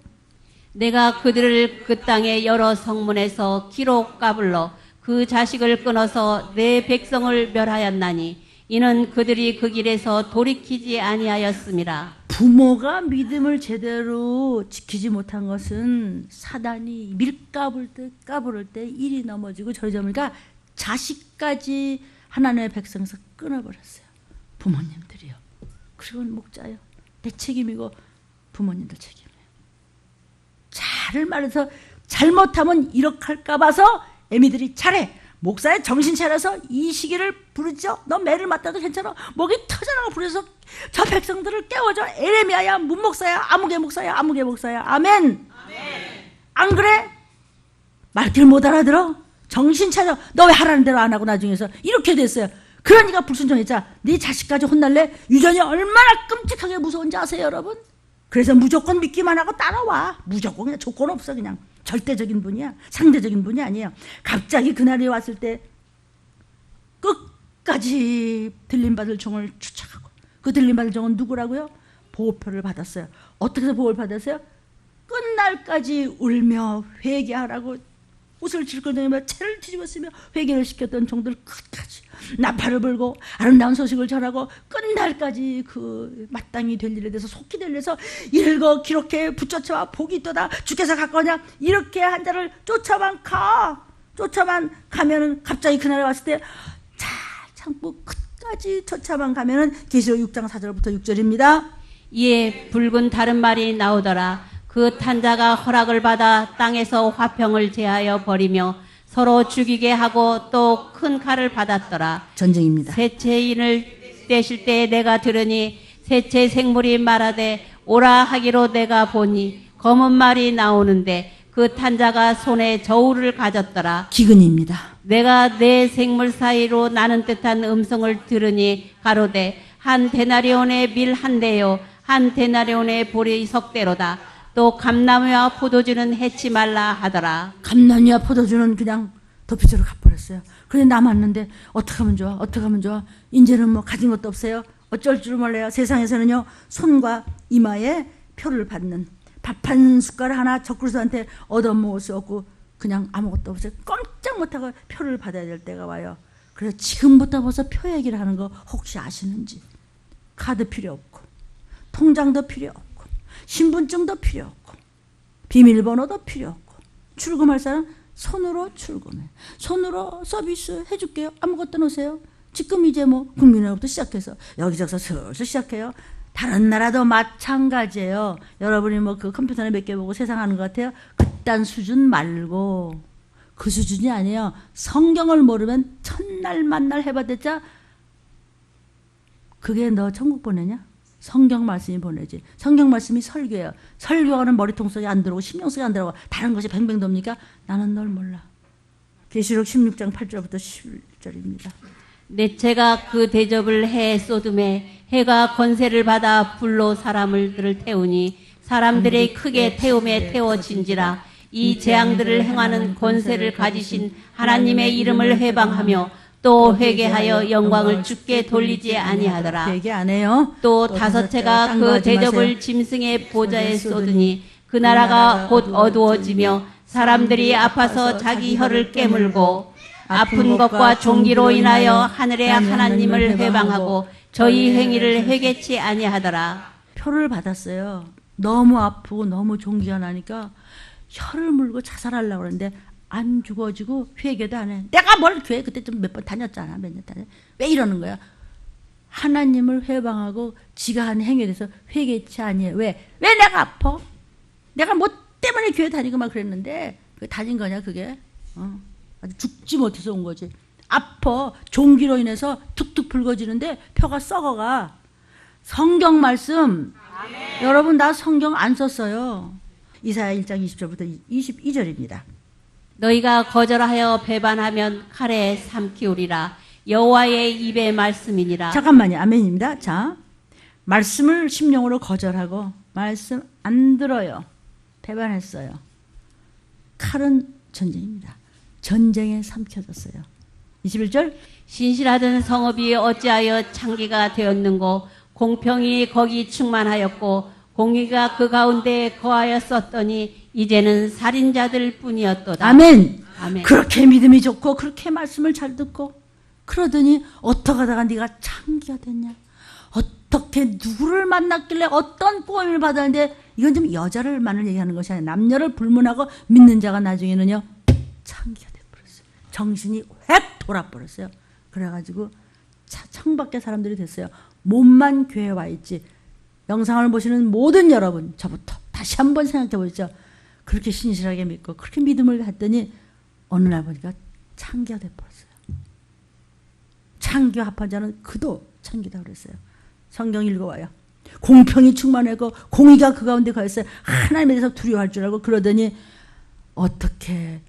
내가 그들을 그 땅의 여러 성문에서 기로 까불러 그 자식을 끊어서 내 백성을 멸하였나니 이는 그들이 그 길에서 돌이키지 아니하였음이라. 부모가 믿음을 제대로 지키지 못한 것은 사단이 까부를 때 일이 넘어지고 저리 저리가 자식까지 하나님의 백성에서 끊어버렸어요. 부모님들이요. 그리고 목자요. 내 책임이고 부모님들 책임이에요. 잘을 말해서 잘못하면 이렇게 할까 봐서 애미들이 잘해. 목사의 정신 차려서 이 시기를 부르죠. 너 매를 맞다도 괜찮아. 목이 터져나가 부르서 저 백성들을 깨워줘. 에레미야야, 문목사야, 아무개 목사야, 아무개 목사야. 아멘. 안 그래? 말귀를 못 알아들어? 정신 차려. 너 왜 하라는 대로 안 하고 나중에서 이렇게 됐어요. 그러니까 불순종했자. 네 자식까지 혼날래? 유전이 얼마나 끔찍하게 무서운지 아세요, 여러분? 그래서 무조건 믿기만 하고 따라와. 무조건 그냥 조건 없어. 그냥 절대적인 분이야. 상대적인 분이 아니에요. 갑자기 그날이 왔을 때 끝까지 들림받을 종을 추적하고, 그 들림받을 종은 누구라고요? 보호표를 받았어요. 어떻게 해서 보호를 받았어요? 끝날까지 울며 회개하라고 옷을 질끈거리며 채를 뒤집었으며 회개를 시켰던 종들 끝까지 나팔을 불고 아름다운 소식을 전하고 끝날까지 그 마땅히 될 일에 대해서 속히 될려서 읽어 기록해 붙여쳐와 복이 있도다. 주께서 가까우냐. 이렇게 한 자를 쫓아만 가면은 갑자기 그날에 왔을 때 잘 참고 끝까지 쫓아만 가면은 계시록 6장 4절부터 6절입니다. 이에 붉은 다른 말이 나오더라. 그 탄자가 허락을 받아 땅에서 화평을 제하여 버리며 서로 죽이게 하고 또 큰 칼을 받았더라. 전쟁입니다. 셋째인을 떼실 때 내가 들으니 셋째 생물이 말하되 오라 하기로 내가 보니 검은 말이 나오는데 그 탄자가 손에 저울을 가졌더라. 기근입니다. 내가 네 생물 사이로 나는 듯한 음성을 들으니 가로되 한 데나리온의 밀 한 대요 한 데나리온의 보리 석대로다. 또 감나무와 포도주는 해치 말라 하더라. 감나무와 포도주는 그냥 도피처로 가버렸어요. 그래 남았는데 어떻게 하면 좋아? 어떻게 하면 좋아? 이제는 뭐 가진 것도 없어요. 어쩔 줄 몰라요. 세상에서는요, 손과 이마에 표를 받는, 밥 한 숟갈 하나 적그리스도한테 얻어먹을 수 없고 그냥 아무것도 없어요. 꼼짝 못하고 표를 받아야 될 때가 와요. 그래서 지금부터 벌써 표 얘기를 하는 거 혹시 아시는지. 카드 필요 없고 통장도 필요 없고 신분증도 필요 없고 비밀번호도 필요 없고 출금할 사람 손으로 출금해. 손으로 서비스 해줄게요. 아무것도 넣으세요. 지금 이제 뭐 국민회로부터 시작해서 여기저기서 슬슬 시작해요. 다른 나라도 마찬가지예요. 여러분이 뭐 그 컴퓨터나 몇 개 보고 세상 하는 것 같아요. 그딴 수준 말고 그 수준이 아니에요. 성경을 모르면 첫날 만날 해봤댔자 그게 너 천국 보내냐? 성경 말씀이 보내지. 성경 말씀이 설교예요. 설교하는 머리통 속에 안 들어오고 심령 속에 안 들어오고 다른 것이 뱅뱅 돕니까? 나는 널 몰라. 계시록 16장 8절부터 11절입니다. 넷째가 그 대접을 해 쏟음에 해가 권세를 받아 불로 사람들을 태우니 사람들이 크게 태움에 태워진지라. 이 재앙들을 행하는 권세를 가지신 하나님의 이름을 회방하며 또 회개하여 영광을 주께 돌리지 아니하더라. 회개 안 해요. 또 다섯째가 그 대접을 짐승의 보좌에 쏟으니 그 나라가 곧 어두워지며 사람들이 아파서 자기 혀를 깨물고 아픈 것과 종기로 인하여 하늘의 하나님을 회방하고 저희 행위를 회개치 아니하더라. 표를 받았어요. 너무 아프고 너무 종기가 나니까 혀를 물고 자살하려고 그러는데 안 죽어지고 회개도 안 해. 내가 뭘 교회 그때 좀 몇 번 다녔잖아. 몇 년 다녔. 왜 이러는 거야? 하나님을 회방하고 지가 한 행위에 대해서 회개치 아니에요. 왜 내가 아파? 내가 뭐 때문에 교회 다니고 막 그랬는데 그 다닌 거냐 그게? 아주 죽지 못해서 온 거지. 아파. 종기로 인해서 툭툭 붉어지는데 표가 썩어가. 성경 말씀. 아멘. 여러분 나 성경 안 썼어요. 이사야 1장 20절부터 22절입니다. 너희가 거절하여 배반하면 칼에 삼키우리라. 여호와의 입의 말씀이니라. 잠깐만요. 아멘입니다. 자, 말씀을 심령으로 거절하고 말씀 안 들어요. 배반했어요. 칼은 전쟁입니다. 전쟁에 삼켜졌어요. 21절. 신실하던 성읍이 어찌하여 창기가 되었는고 공평이 거기 충만하였고 공의가 그 가운데 거하였었더니 이제는 살인자들 뿐이었도다. 아멘. 아멘. 그렇게 믿음이 좋고 그렇게 말씀을 잘 듣고 그러더니 어떻게 하다가 네가 창기가 됐냐? 어떻게 누구를 만났길래 어떤 보험을 받았는데 이건 좀 여자를만을 얘기하는 것이 아니라 남녀를 불문하고 믿는 자가 나중에는요 창기가 돼버렸어요. 정신이 획 돌아버렸어요. 그래가지고 창밖에 사람들이 됐어요. 몸만 교회에 와 있지. 영상을 보시는 모든 여러분 저부터 다시 한번 생각해 보시죠. 그렇게 신실하게 믿고 그렇게 믿음을 했더니 어느 날 보니까 창기가 돼버렸어요. 창기와 합한 자는 그도 창기다 그랬어요. 성경 읽어와요. 공평이 충만하고 공의가 그 가운데 거했어요. 하나님에 대해서 두려워할 줄 알고 그러더니 어떻게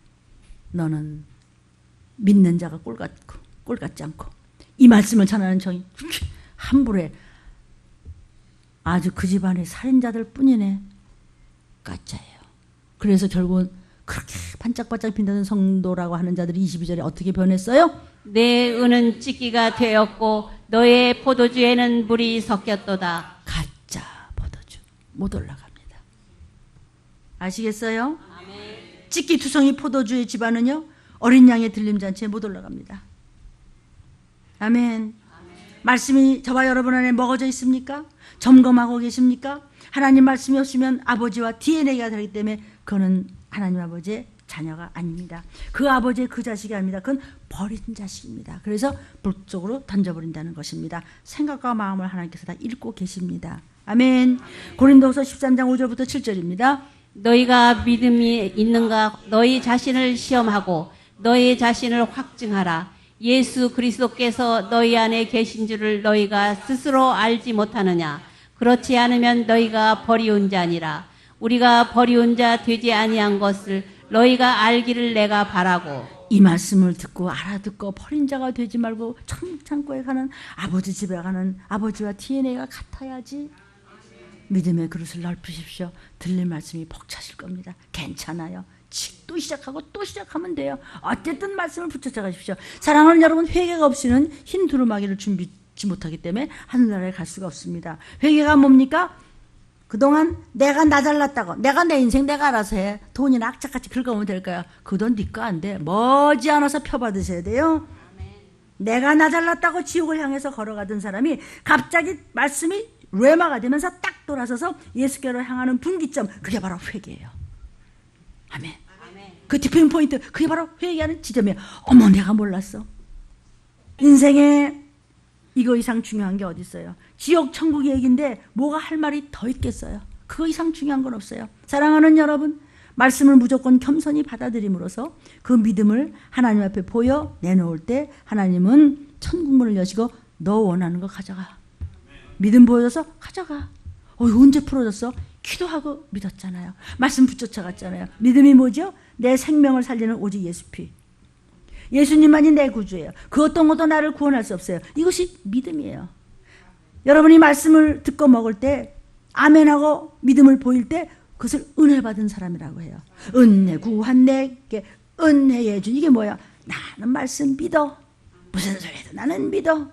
너는 믿는 자가 꼴 같지 않고 이 말씀을 전하는 종이 함부로 아주 그 집안의 살인자들 뿐이네. 가짜예요. 그래서 결국은 그렇게 반짝반짝 빛나는 성도라고 하는 자들이 22절에 어떻게 변했어요? 내 은은 찢기가 되었고 너의 포도주에는 물이 섞였도다. 가짜 포도주 못 올라갑니다. 아시겠어요? 찢기 투성이 포도주의 집안은요 어린 양의 들림잔치에 못 올라갑니다. 아멘. 말씀이 저와 여러분 안에 먹어져 있습니까? 점검하고 계십니까? 하나님 말씀이 없으면 아버지와 DNA가 되기 때문에 그거는 하나님 아버지의 자녀가 아닙니다. 그 아버지의 그 자식이 아닙니다. 그건 버린 자식입니다. 그래서 불 속으로 던져버린다는 것입니다. 생각과 마음을 하나님께서 다 읽고 계십니다. 아멘. 고린도후서 13장 5절부터 7절입니다. 너희가 믿음이 있는가 너희 자신을 시험하고 너희 자신을 확증하라. 예수 그리스도께서 너희 안에 계신 줄을 너희가 스스로 알지 못하느냐. 그렇지 않으면 너희가 버리운 자니라. 우리가 버리운 자 되지 아니한 것을 너희가 알기를 내가 바라고. 이 말씀을 듣고 알아듣고 버린 자가 되지 말고 창고에 가는 아버지 집에 가는 아버지와 DNA가 같아야지. 믿음의 그릇을 넓히십시오. 들릴 말씀이 벅차실 겁니다. 괜찮아요. 또 시작하고 또 시작하면 돼요. 어쨌든 말씀을 붙여져 가십시오. 사랑하는 여러분, 회개가 없이는 흰 두루마기를 준비치 못하기 때문에 하늘나라에 갈 수가 없습니다. 회개가 뭡니까? 그동안 내가 나 잘났다고 내가 내 인생 내가 알아서 해. 돈이나 악착같이 긁어오면 될까요? 그 돈 네 거 안 돼. 머지않아서 펴받으셔야 돼요. 내가 나 잘났다고 지옥을 향해서 걸어가던 사람이 갑자기 말씀이 뢰마가 되면서 딱 돌아서서 예수께로 향하는 분기점, 그게 바로 회개예요. 아멘. 그 디펜 포인트, 그게 바로 회개하는 지점이에요. 어머, 내가 몰랐어. 인생에 이거 이상 중요한 게 어디 있어요? 지옥 천국 얘기인데 뭐가 할 말이 더 있겠어요? 그거 이상 중요한 건 없어요. 사랑하는 여러분, 말씀을 무조건 겸손히 받아들임으로써 그 믿음을 하나님 앞에 보여 내놓을 때 하나님은 천국문을 여시고 너 원하는 거 가져가. 믿음 보여서 가져가. 언제 풀어졌어? 기도하고 믿었잖아요. 말씀 붙여쳐갔잖아요. 믿음이 뭐죠? 내 생명을 살리는 오직 예수 피. 예수님만이 내 구주예요. 그 어떤 것도 나를 구원할 수 없어요. 이것이 믿음이에요. 여러분이 말씀을 듣고 먹을 때 아멘하고 믿음을 보일 때 그것을 은혜 받은 사람이라고 해요. 은혜 구한 내게 은혜의 주. 이게 뭐야? 나는 말씀 믿어. 무슨 소리 해도 나는 믿어.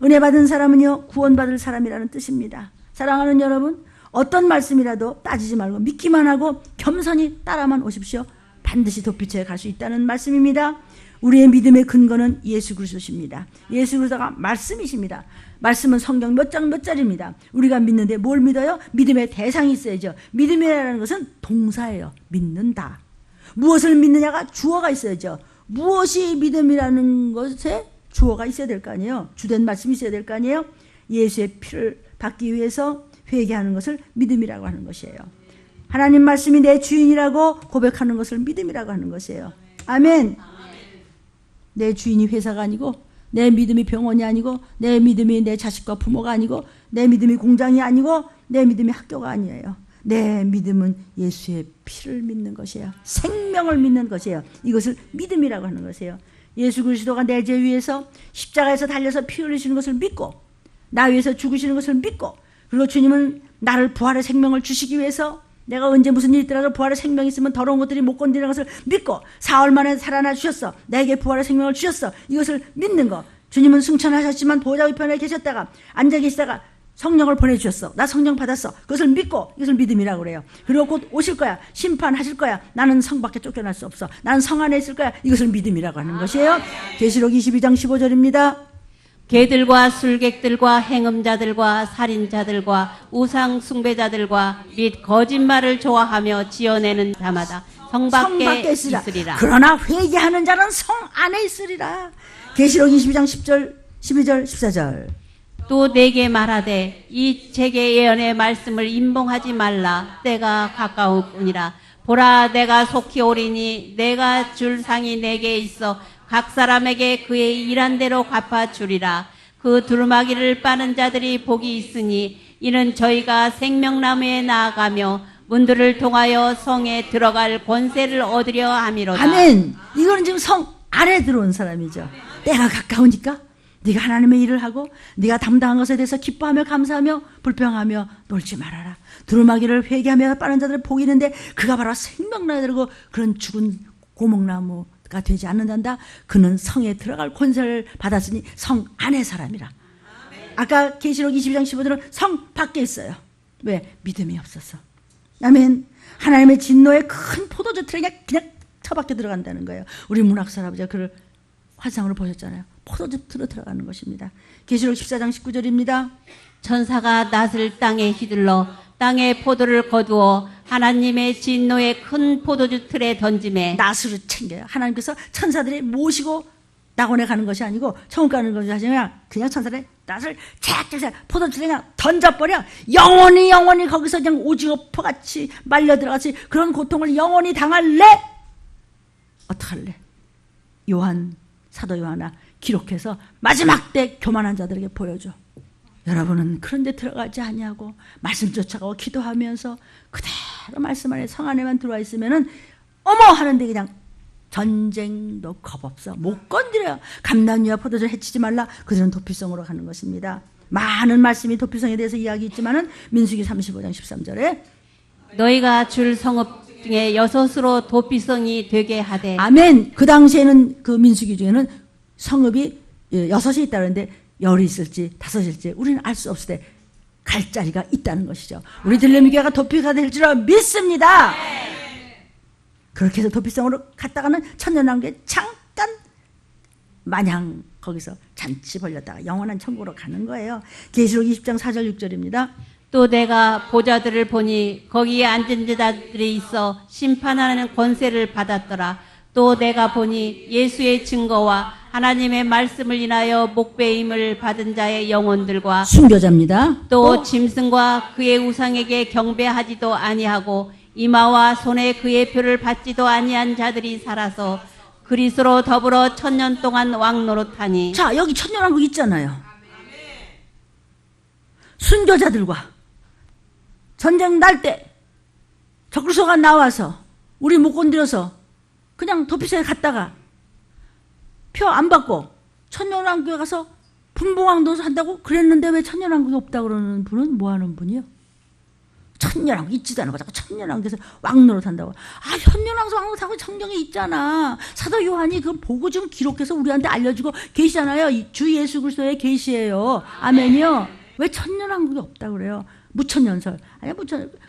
은혜 받은 사람은요 구원받을 사람이라는 뜻입니다. 사랑하는 여러분, 어떤 말씀이라도 따지지 말고 믿기만 하고 겸손히 따라만 오십시오. 반드시 도피처에 갈 수 있다는 말씀입니다. 우리의 믿음의 근거는 예수 그리스도십니다. 예수 그리스도가 말씀이십니다. 말씀은 성경 몇 장 몇 절입니다. 우리가 믿는데 뭘 믿어요? 믿음의 대상이 있어야죠. 믿음이라는 것은 동사예요. 믿는다. 무엇을 믿느냐가 주어가 있어야죠. 무엇이 믿음이라는 것에 주어가 있어야 될 거 아니에요. 주된 말씀이 있어야 될 거 아니에요. 예수의 피를 받기 위해서 회개하는 것을 믿음이라고 하는 것이에요. 하나님 말씀이 내 주인이라고 고백하는 것을 믿음이라고 하는 것이에요. 아멘. 내 주인이 회사가 아니고, 내 믿음이 병원이 아니고, 내 믿음이 내 자식과 부모가 아니고, 내 믿음이 공장이 아니고, 내 믿음이 학교가 아니에요. 내 믿음은 예수의 피를 믿는 것이에요. 생명을 믿는 것이에요. 이것을 믿음이라고 하는 것이에요. 예수 그리스도가 내 죄 위해서 십자가에서 달려서 피 흘리시는 것을 믿고, 나 위해서 죽으시는 것을 믿고, 그리고 주님은 나를 부활의 생명을 주시기 위해서 내가 언제 무슨 일이 있더라도 부활의 생명이 있으면 더러운 것들이 못 건드리는 것을 믿고 사흘 만에 살아나 주셨어. 나에게 부활의 생명을 주셨어. 이것을 믿는 거. 주님은 승천하셨지만 보좌 우편에 계셨다가 앉아 계시다가 성령을 보내주셨어. 나 성령 받았어. 그것을 믿고, 이것을 믿음이라고 그래요. 그리고 곧 오실 거야. 심판하실 거야. 나는 성 밖에 쫓겨날 수 없어. 나는 성 안에 있을 거야. 이것을 믿음이라고 하는 것이에요. 계시록 22장 15절입니다. 개들과 술객들과 행음자들과 살인자들과 우상 숭배자들과 및 거짓말을 좋아하며 지어내는 자마다 성 밖에 있으리라. 그러나 회개하는 자는 성 안에 있으리라. 계시록 22장 10절, 12절, 14절. 또 내게 말하되 이 책의 예언의 말씀을 임봉하지 말라. 때가 가까울 뿐이라. 보라, 내가 속히 오리니 내가 줄 상이 내게 있어 각 사람에게 그의 일한 대로 갚아주리라. 그 두루마기를 빠는 자들이 복이 있으니 이는 저희가 생명나무에 나아가며 문들을 통하여 성에 들어갈 권세를 얻으려 함이로다. 아멘. 이거는 지금 성 안에 들어온 사람이죠. 때가 가까우니까 네가 하나님의 일을 하고 네가 담당한 것에 대해서 기뻐하며 감사하며 불평하며 놀지 말아라. 두루마기를 회개하며 빠른 자들의 복이 있는데 그가 바로 생명나무에 들고 그런 죽은 고목나무가 되지 않는단다. 그는 성에 들어갈 권세를 받았으니 성 안의 사람이라. 아까 계시록 22장 15절은 성 밖에 있어요. 왜? 믿음이 없어서. 아멘. 하나님의 진노의 큰 포도주 틀에 그냥 처박혀 들어간다는 거예요. 우리 문학사 아버지가 그를 환상으로 보셨잖아요. 포도주 틀로 들어가는 것입니다. 계시록 14장 19절입니다. 천사가 낫을 땅에 휘둘러 땅에 포도를 거두어 하나님의 진노의 큰 포도주 틀에 던짐에 낫으로 챙겨요. 하나님께서 천사들이 모시고 낙원에 가는 것이 아니고 천국 가는 것이 아니라 그냥 천사들이 낫을 착착착 포도주에 그냥 던져버려. 영원히 거기서 그냥 오징어 포같이 말려 들어가지 그런 고통을 영원히 당할래? 어떡할래? 사도 요한아 기록해서 마지막 때 교만한 자들에게 보여줘. 여러분은 그런 데 들어가지 아니하고 말씀 쫓아가고 기도하면서 그대로 말씀 안에 성 안에만 들어와 있으면은 어머 하는데 그냥 전쟁도 겁없어. 못 건드려요. 감람이와 포도주를 해치지 말라. 그들은 도피성으로 가는 것입니다. 많은 말씀이 도피성에 대해서 이야기했지만은 민수기 35장 13절에 너희가 줄 성읍 중에 여섯으로 도피성이 되게 하되. 아멘. 그 당시에는 그 민수기 중에는 성읍이 6이 있다는데 10이 있을지 5일지 우리는 알 수 없을 때 갈 자리가 있다는 것이죠. 우리 들레미교회가 도피가 될 줄 믿습니다. 그렇게 해서 도피성으로 갔다가는 천년왕국에 잠깐 마냥 거기서 잔치 벌렸다가 영원한 천국으로 가는 거예요. 계시록 20장 4절 6절입니다. 또 내가 보좌들을 보니 거기에 앉은 자들이 있어 심판하는 권세를 받았더라. 또 내가 보니 예수의 증거와 하나님의 말씀을 인하여 목배임을 받은 자의 영혼들과 순교자입니다. 또 짐승과 그의 우상에게 경배하지도 아니하고 이마와 손에 그의 표를 받지도 아니한 자들이 살아서 그리스도로 더불어 1000년 동안 왕노릇하니. 자, 여기 천년왕국 있잖아요. 순교자들과 전쟁 날 때 적그리스도가 나와서 우리 못 건드려서 그냥 도피성에 갔다가 표 안 받고 천년왕국에 가서 분봉왕도 한다고 그랬는데 왜 천년왕국이 없다고 그러는 분은 뭐 하는 분이요? 천년왕국 있지도 않은 거 자꾸 천년왕국에서 왕노릇 한다고. 아, 천년왕국에서 왕노릇하고 성경에 있잖아. 사도 요한이 그걸 보고 지금 기록해서 우리한테 알려주고 계시잖아요. 주 예수 그리스도의 계시예요. 아멘이요. 왜 천년왕국이 없다고 그래요? 무천년설. 아니,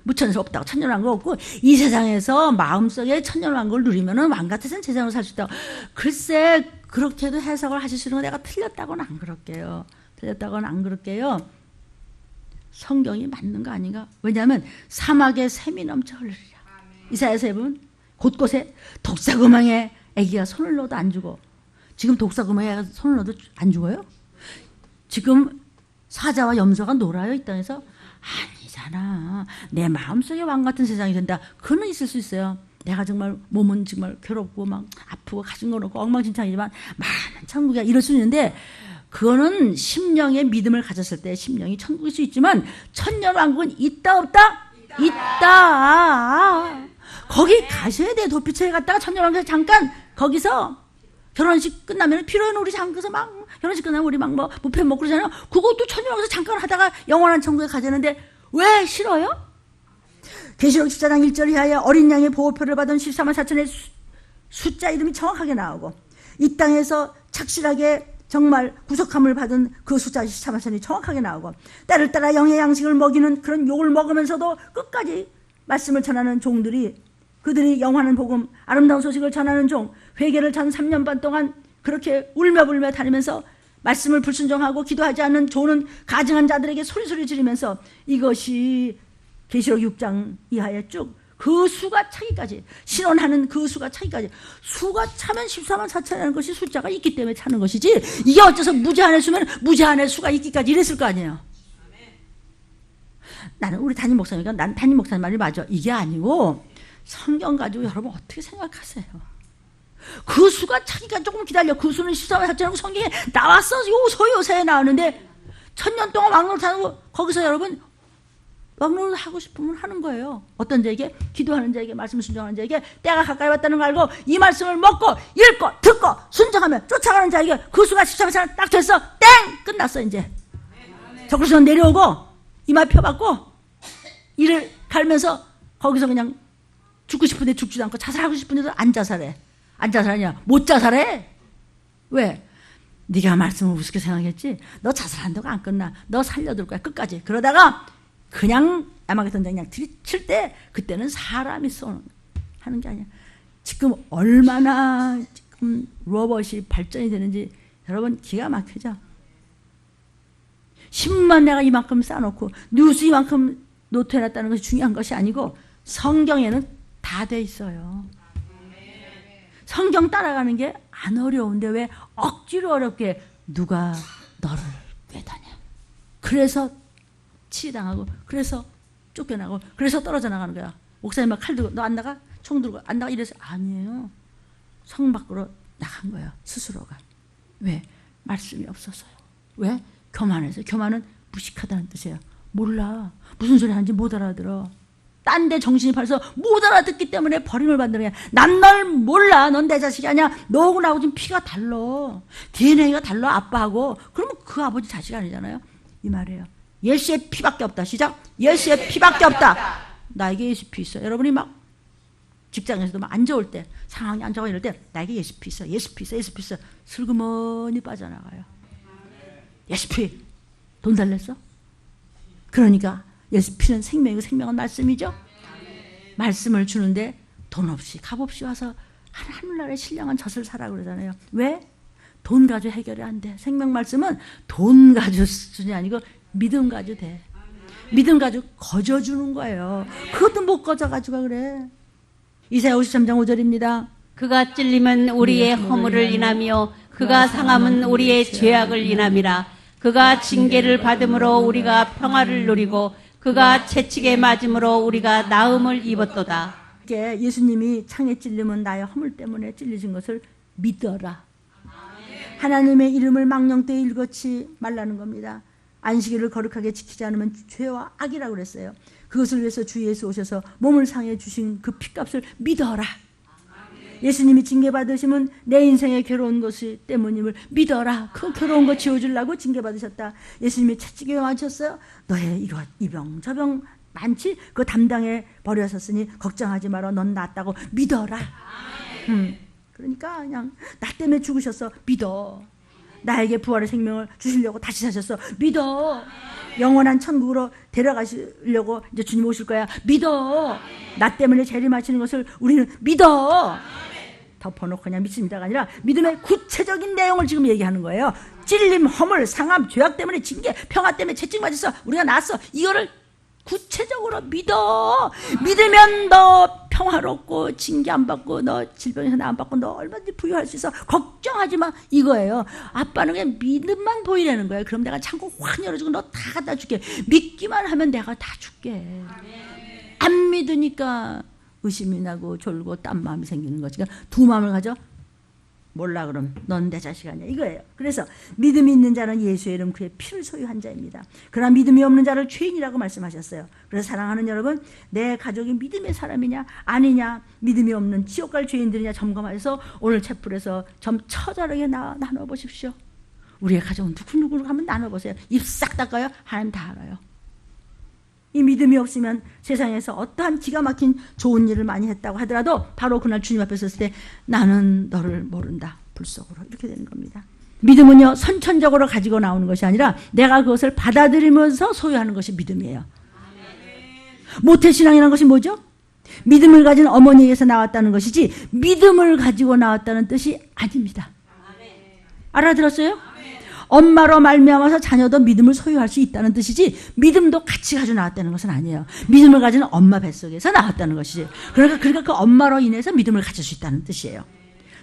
무천년설 없다고. 천년왕국 없고, 이 세상에서 마음속에 천년왕국을 누리면은 왕 같아서는 세상으로 살 수 있다고. 글쎄, 그렇게도 해석을 하시는 거 내가 틀렸다고는 안 그럴게요. 성경이 맞는 거 아닌가? 왜냐하면 사막에 샘이 넘쳐 흐르리라. 이사야서 보면 곳곳에 독사구멍에 애기가 손을 넣어도 안 죽어. 지금 독사구멍에 손을 넣어도 안 죽어요? 지금 사자와 염소가 놀아요, 이 땅에서? 아니잖아. 내 마음속에 왕 같은 세상이 된다. 그는 있을 수 있어요. 내가 정말 몸은 정말 괴롭고 막 아프고 가진 거 놓고 엉망진창이지만 많은 천국이야 이럴 수 있는데 그거는 심령의 믿음을 가졌을 때 심령이 천국일 수 있지만 천년왕국은 있다 없다? 있다. 거기 가셔야 돼. 도피처에 갔다가 천년왕국에 잠깐 거기서 결혼식 끝나면 피로연 우리 잠깐서 막 결혼식 끝나면 우리 막 뭐 뷔페 먹고 그러잖아요. 그것도 천년왕국에서 잠깐 하다가 영원한 천국에 가자는데 왜 싫어요? 계시록 14장 1절 이하에 어린 양의 보호표를 받은 14만 4천의 숫자 이름이 정확하게 나오고 이 땅에서 착실하게 정말 구속함을 받은 그 숫자 14만 4천이 정확하게 나오고 때를 따라 영의 양식을 먹이는 그런 욕을 먹으면서도 끝까지 말씀을 전하는 종들이 그들이 영원한 복음 아름다운 소식을 전하는 종 회개를 전 3년 반 동안 그렇게 울며불며 다니면서 말씀을 불순종하고 기도하지 않는 조는 가증한 자들에게 소리소리 지르면서 이것이 계시록 6장 이하에 쭉 그 수가 차기까지 신원하는 그 수가 차기까지 수가 차면 14만 4천이라는 것이 숫자가 있기 때문에 차는 것이지 이게 어째서 무제한의 수면 무제한의 수가 있기까지 이랬을 거 아니에요. 나는 우리 담임 목사니까 난 담임 목사님 말이 맞아. 이게 아니고 성경 가지고 여러분 어떻게 생각하세요? 그 수가 자기가 조금 기다려. 그 수는 14만 성경에 나왔어. 요소요사에 나오는데 1000년 동안 왕노릇하는 거 거기서 여러분 왕노릇 하고 싶으면 하는 거예요. 어떤 자에게? 기도하는 자에게, 말씀 순종하는 자에게 때가 가까이 왔다는 걸 알고 이 말씀을 먹고 읽고 듣고 순종하면 쫓아가는 자에게 그 수가 14만 딱 됐어. 땡! 끝났어 이제. 저기서 내려오고 이마 펴받고 이를 갈면서 거기서 그냥 죽고 싶은데 죽지도 않고 자살하고 싶은데도 안 자살해. 안 자살하냐? 못 자살해. 왜? 네가 말씀을 우습게 생각했지? 너 자살한다고 안 끝나. 너 살려둘 거야 끝까지. 그러다가 그냥 야마게돈 그냥 들이칠 때 그때는 사람이 하는 게 아니야. 지금 얼마나 지금 로봇이 발전이 되는지 여러분 기가 막히죠. 신문만 내가 이만큼 쌓아놓고 뉴스 이만큼 노트해놨다는 것이 중요한 것이 아니고 성경에는 다 돼 있어요. 성경 따라가는 게 안 어려운데 왜 억지로 어렵게 누가 너를 꿰다냐. 그래서 치당하고 그래서 쫓겨나고 그래서 떨어져 나가는 거야. 목사님 막 칼 들고 너 안 나가? 총 들고 안 나가? 이래서 아니에요. 성 밖으로 나간 거예요. 스스로가. 왜? 말씀이 없어서요. 왜? 교만해서. 교만은 무식하다는 뜻이에요. 몰라. 무슨 소리 하는지 못 알아들어. 딴 데 정신이 팔려서 못 알아듣기 때문에 버림을 받는 거야. 난 널 몰라. 넌 내 자식이 아니야. 너하고 나하고 지금 피가 달라. DNA가 달라 아빠하고. 그러면 그 아버지 자식 아니잖아요. 이 말이에요. 예수의 피밖에 없다. 시작. 예수의 피밖에 없다. 나에게 예수 피 있어. 여러분이 막 직장에서도 막 안 좋을 때 상황이 안 좋아 이럴 때 나에게 예수 피 있어. 예수 피 있어. 예수 피 있어. 슬그머니 빠져나가요. 예수 피. 돈 달랬어? 그러니까 예수 피는 생명이고 생명은 말씀이죠. 말씀을 주는데 돈 없이 값 없이 와서 하늘나라의 신령한 젖을 사라고 그러잖아요. 왜? 돈 가지고 해결이 안 돼. 생명 말씀은 돈 가지고 수준이 아니고 믿음 가지고 돼. 믿음 가지고 거저주는 거예요. 그것도 못 거저가지고 그래. 이사야 53장 5절입니다. 그가 찔림은 우리의 허물을 인하며 그가 상함은 우리의 죄악을 인함이라. 그가 징계를 받음으로 우리가 평화를 누리고 그가 채찍에 맞음으로 우리가 나음을 입었도다. 예수님이 창에 찔림은 나의 허물 때문에 찔리신 것을 믿어라. 하나님의 이름을 망령되이 일거치 말라는 겁니다. 안식일을 거룩하게 지키지 않으면 죄와 악이라고 그랬어요. 그것을 위해서 주 예수 오셔서 몸을 상해 주신 그 핏값을 믿어라. 예수님이 징계받으시면 내 인생에 괴로운 것이 때문임을 믿어라. 그 괴로운 거 지워주려고 징계받으셨다. 예수님이 채찍에 맞으셨어요. 너의 이 병 저 병 많지? 그거 담당해 버렸었으니 걱정하지 마라. 넌 낫다고 믿어라. 그러니까 그냥 나 때문에 죽으셨어. 믿어. 나에게 부활의 생명을 주시려고 다시 사셨어. 믿어. 영원한 천국으로 데려가시려고 이제 주님 오실 거야. 믿어. 나 때문에 재림하시는 것을 우리는 믿어. 덮어놓고 그냥 믿습니다가 아니라 믿음의 구체적인 내용을 지금 얘기하는 거예요. 찔림, 허물, 상함, 죄악 때문에 징계, 평화 때문에 채찍 맞았어. 우리가 났어. 이거를 구체적으로 믿어. 믿으면 너 평화롭고 징계 안 받고 너 질병에서 나 안 받고 너 얼마든지 부유할 수 있어. 걱정하지 마. 이거예요. 아빠는 그냥 믿음만 보이라는 거예요. 그럼 내가 창고 확 열어주고 너 다 갖다 줄게. 믿기만 하면 내가 다 줄게. 안 믿으니까 의심이 나고 졸고 딴 마음이 생기는 거지. 그러니까 두 마음을 가져. 몰라 그럼 넌 내 자식 아니야 이거예요. 그래서 믿음이 있는 자는 예수의 이름 그의 피를 소유한 자입니다. 그러나 믿음이 없는 자를 죄인이라고 말씀하셨어요. 그래서 사랑하는 여러분, 내 가족이 믿음의 사람이냐 아니냐, 믿음이 없는 지옥 갈 죄인들이냐 점검하셔서 오늘 챗불에서 좀 처절하게 나눠보십시오. 우리의 가족은 누구누구로 한번 나눠보세요. 입 싹 닦아요. 하나님 다 알아요. 이 믿음이 없으면 세상에서 어떠한 기가 막힌 좋은 일을 많이 했다고 하더라도 바로 그날 주님 앞에 섰을 때 나는 너를 모른다. 불속으로 이렇게 되는 겁니다. 믿음은요 선천적으로 가지고 나오는 것이 아니라 내가 그것을 받아들이면서 소유하는 것이 믿음이에요. 모태신앙이라는 것이 뭐죠? 믿음을 가진 어머니에게서 나왔다는 것이지 믿음을 가지고 나왔다는 뜻이 아닙니다. 알아들었어요? 엄마로 말미암아서 자녀도 믿음을 소유할 수 있다는 뜻이지 믿음도 같이 가지고 나왔다는 것은 아니에요. 믿음을 가지는 엄마 뱃속에서 나왔다는 것이지. 그러니까 그 엄마로 인해서 믿음을 가질 수 있다는 뜻이에요.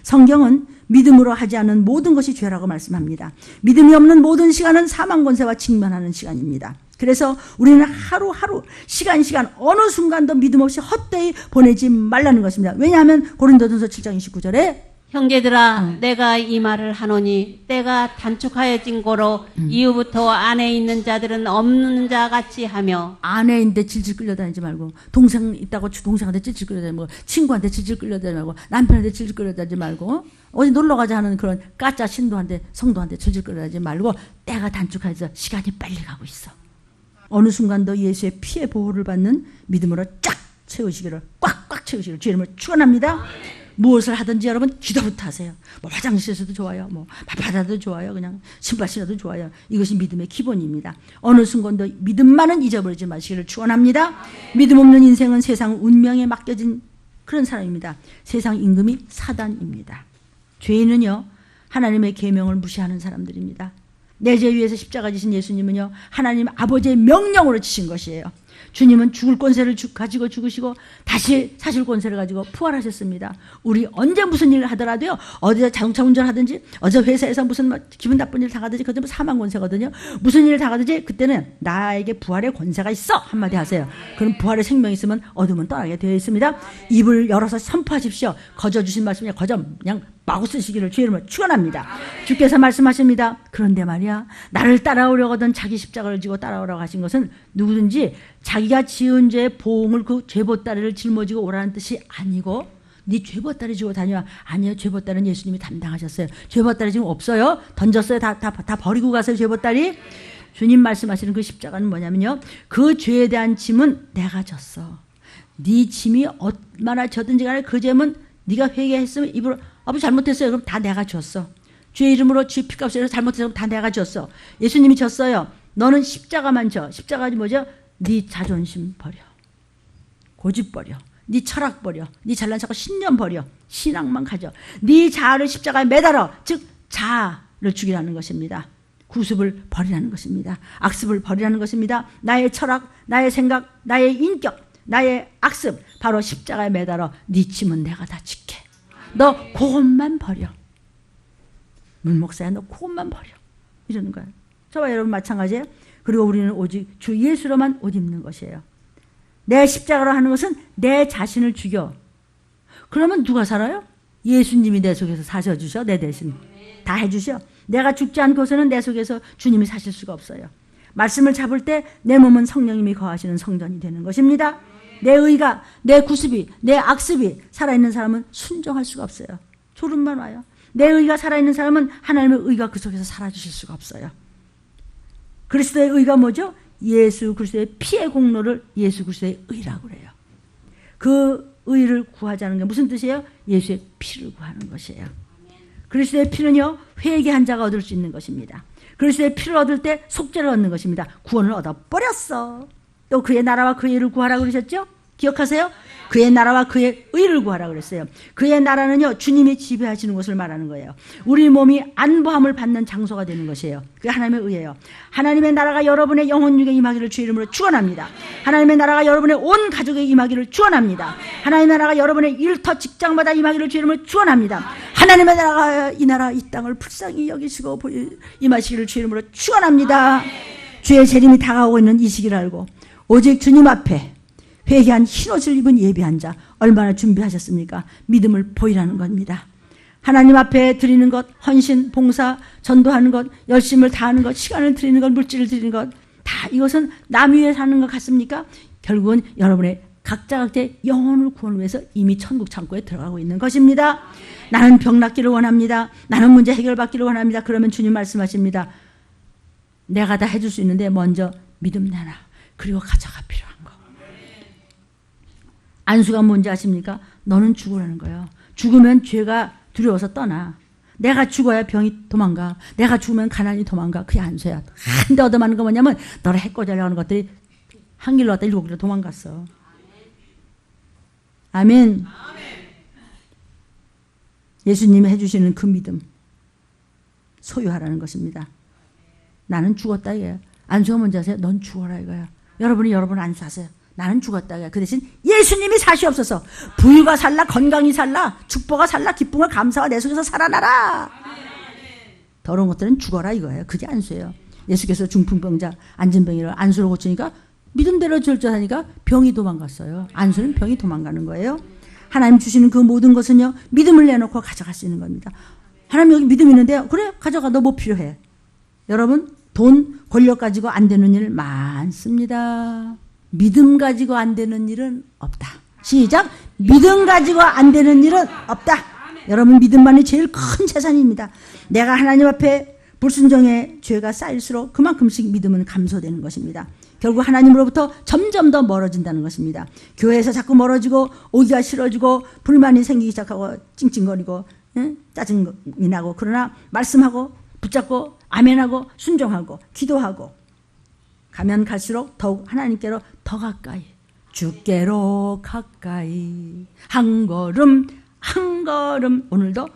성경은 믿음으로 하지 않은 모든 것이 죄라고 말씀합니다. 믿음이 없는 모든 시간은 사망 권세와 직면하는 시간입니다. 그래서 우리는 하루하루 시간 어느 순간도 믿음 없이 헛되이 보내지 말라는 것입니다. 왜냐하면 고린도전서 7장 29절에 형제들아 내가 이 말을 하노니 때가 단축하여진 고로 이후부터 안에 있는 자들은 없는 자 같이 하며 아내 있는데 질질 끌려다니지 말고, 동생 있다고 동생한테 질질 끌려다니지 말고, 친구한테 질질 끌려다니지 말고, 남편한테 질질 끌려다니지 말고, 어디 놀러 가자 하는 그런 가짜 신도한테, 성도한테 질질 끌려다니지 말고, 때가 단축해서 시간이 빨리 가고 있어. 어느 순간도 예수의 피의 보호를 받는 믿음으로 쫙 채우시기를, 꽉꽉 채우시기를 주의 이름으로 축원합니다. 무엇을 하든지 여러분 기도부터 하세요. 뭐 화장실에서도 좋아요. 뭐 밥하다도 좋아요. 그냥 신발 신어도 좋아요. 이것이 믿음의 기본입니다. 어느 순간도 믿음만은 잊어버리지 마시기를 축원합니다. 믿음 없는 인생은 세상 운명에 맡겨진 그런 사람입니다. 세상 임금이 사단입니다. 죄인은요 하나님의 계명을 무시하는 사람들입니다. 내 죄 위에서 십자가 지신 예수님은요 하나님 아버지의 명령으로 지신 것이에요. 주님은 죽을 권세를 가지고 죽으시고 다시 사실 권세를 가지고 부활하셨습니다. 우리 언제 무슨 일을 하더라도요. 어디서 자동차 운전하든지 어디서 회사에서 무슨 기분 나쁜 일을 당하든지 그것은 뭐 사망 권세거든요. 무슨 일을 당하든지 그때는 나에게 부활의 권세가 있어 한마디 하세요. 그럼 부활의 생명이 있으면 어둠은 떠나게 되어 있습니다. 입을 열어서 선포하십시오. 거저 주신 말씀이 거저 그냥 마구 쓰시기를 주의 이름으로 축원합니다. 주께서 말씀하십니다. 그런데 말이야 나를 따라오려거든 자기 십자가를 지고 따라오라고 하신 것은 누구든지 자기가 지은 죄의 보응을 그 죄보따리를 짊어지고 오라는 뜻이 아니고 네 죄보따리 지고 다녀. 아니요 죄보따리는 예수님이 담당하셨어요. 죄보따리 지금 없어요. 던졌어요. 다 버리고 가세요. 죄보따리. 주님 말씀하시는 그 십자가는 뭐냐면요 그 죄에 대한 짐은 내가 졌어. 네 짐이 얼마나 졌든지 간에 그 짐은 네가 회개했으면 입으로 아버지 잘못했어요. 그럼 다 내가 졌어. 주의 이름으로 주의 피값을 해서 잘못했으면 다 내가 졌어. 예수님이 졌어요. 너는 십자가만 져. 십자가가 뭐죠? 네 자존심 버려. 고집 버려. 네 철학 버려. 네 잘난 척하고 신념 버려. 신앙만 가져. 네 자아를 십자가에 매달아. 즉 자아를 죽이라는 것입니다. 구습을 버리라는 것입니다. 악습을 버리라는 것입니다. 나의 철학, 나의 생각, 나의 인격, 나의 악습 바로 십자가에 매달아. 네 짐은 내가 다 지게. 너 그것만 버려. 문목사야 너 그것만 버려. 이러는 거예요. 저와 여러분 마찬가지예요. 그리고 우리는 오직 주 예수로만 옷 입는 것이에요. 내 십자가로 하는 것은 내 자신을 죽여. 그러면 누가 살아요? 예수님이 내 속에서 사셔주셔. 내 대신 다 해주셔. 내가 죽지 않고서는 내 속에서 주님이 사실 수가 없어요. 말씀을 잡을 때 내 몸은 성령님이 거하시는 성전이 되는 것입니다. 내 의가, 내 구습이, 내 악습이 살아있는 사람은 순종할 수가 없어요. 졸음만 와요. 내 의가 살아있는 사람은 하나님의 의가 그 속에서 살아주실 수가 없어요. 그리스도의 의가 뭐죠? 예수 그리스도의 피의 공로를 예수 그리스도의 의라고 그래요. 그 의를 구하자는 게 무슨 뜻이에요? 예수의 피를 구하는 것이에요. 그리스도의 피는요 회개한 자가 얻을 수 있는 것입니다. 그리스도의 피를 얻을 때 속죄를 얻는 것입니다. 구원을 얻어버렸어. 또 그의 나라와 그의 의를 구하라고 그러셨죠? 기억하세요? 그의 나라와 그의 의를 구하라고 그랬어요. 그의 나라는요 주님이 지배하시는 것을 말하는 거예요. 우리 몸이 안보함을 받는 장소가 되는 것이에요. 그게 하나님의 의예요. 하나님의 나라가 여러분의 영혼육에 임하기를 주의 이름으로 축원합니다. 하나님의 나라가 여러분의 온 가족에 임하기를 축원합니다. 하나님의 나라가 여러분의 일터 직장마다 임하기를 주의 이름으로 축원합니다. 하나님의 나라가 이 나라 이 땅을 불쌍히 여기시고 임하시기를 주의 이름으로 축원합니다. 주의 재림이 다가오고 있는 이 시기를 알고 오직 주님 앞에 회개한 흰옷을 입은 예비한 자 얼마나 준비하셨습니까? 믿음을 보이라는 겁니다. 하나님 앞에 드리는 것, 헌신, 봉사, 전도하는 것, 열심을 다하는 것, 시간을 드리는 것, 물질을 드리는 것 다 이것은 남 위에 사는 것 같습니까? 결국은 여러분의 각자의 영혼을 구원을 위해서 이미 천국 창고에 들어가고 있는 것입니다. 나는 병 낫기를 원합니다. 나는 문제 해결받기를 원합니다. 그러면 주님 말씀하십니다. 내가 다 해줄 수 있는데 먼저 믿음 내놔. 그리고 가져가 필요한 거. 안수가 뭔지 아십니까? 너는 죽으라는 거예요. 죽으면 죄가 두려워서 떠나. 내가 죽어야 병이 도망가. 내가 죽으면 가난이 도망가. 그게 안수야. 한 대 얻어맞는 거 뭐냐면 너를 해코자려고 하는 것들이 한 길로 왔다 7길로 도망갔어. 아멘. 예수님이 해주시는 그 믿음 소유하라는 것입니다. 나는 죽었다 이거야. 안수가 뭔지 아세요? 넌 죽어라 이거야. 여러분이 여러분 안수하세요. 나는 죽었다 이거야. 그 대신 예수님이 사시옵소서. 부유가 살라 건강이 살라 축복가 살라 기쁨과 감사가 내 속에서 살아나라. 더러운 것들은 죽어라 이거예요. 그게 안수예요. 예수께서 중풍병자 안진병이를 안수로 고치니까 믿음대로 절제하니까 병이 도망갔어요. 안수는 병이 도망가는 거예요. 하나님 주시는 그 모든 것은요, 믿음을 내놓고 가져갈 수 있는 겁니다. 하나님 여기 믿음 있는데, 그래, 가져가. 너 뭐 필요해? 여러분, 돈, 권력 가지고 안 되는 일 많습니다. 믿음 가지고 안 되는 일은 없다. 시작. 믿음 가지고 안 되는 일은 없다. 여러분, 믿음만이 제일 큰 재산입니다. 내가 하나님 앞에 불순종의 죄가 쌓일수록 그만큼씩 믿음은 감소되는 것입니다. 결국 하나님으로부터 점점 더 멀어진다는 것입니다. 교회에서 자꾸 멀어지고 오기가 싫어지고 불만이 생기기 시작하고 찡찡거리고 짜증이 나고, 그러나 말씀하고 붙잡고 아멘하고 순종하고 기도하고 가면 갈수록 더욱 하나님께로 더 가까이, 주께로 가까이 한 걸음 한 걸음. 오늘도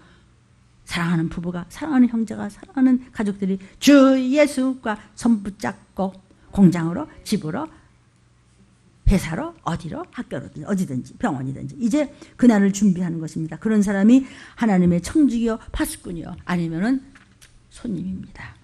사랑하는 부부가, 사랑하는 형제가, 사랑하는 가족들이 주 예수과 손 붙잡고 공장으로, 집으로, 회사로, 어디로, 학교로든지 어디든지 병원이든지 이제 그날을 준비하는 것입니다. 그런 사람이 하나님의 청지기요 파수꾼이요 아니면은 손님입니다.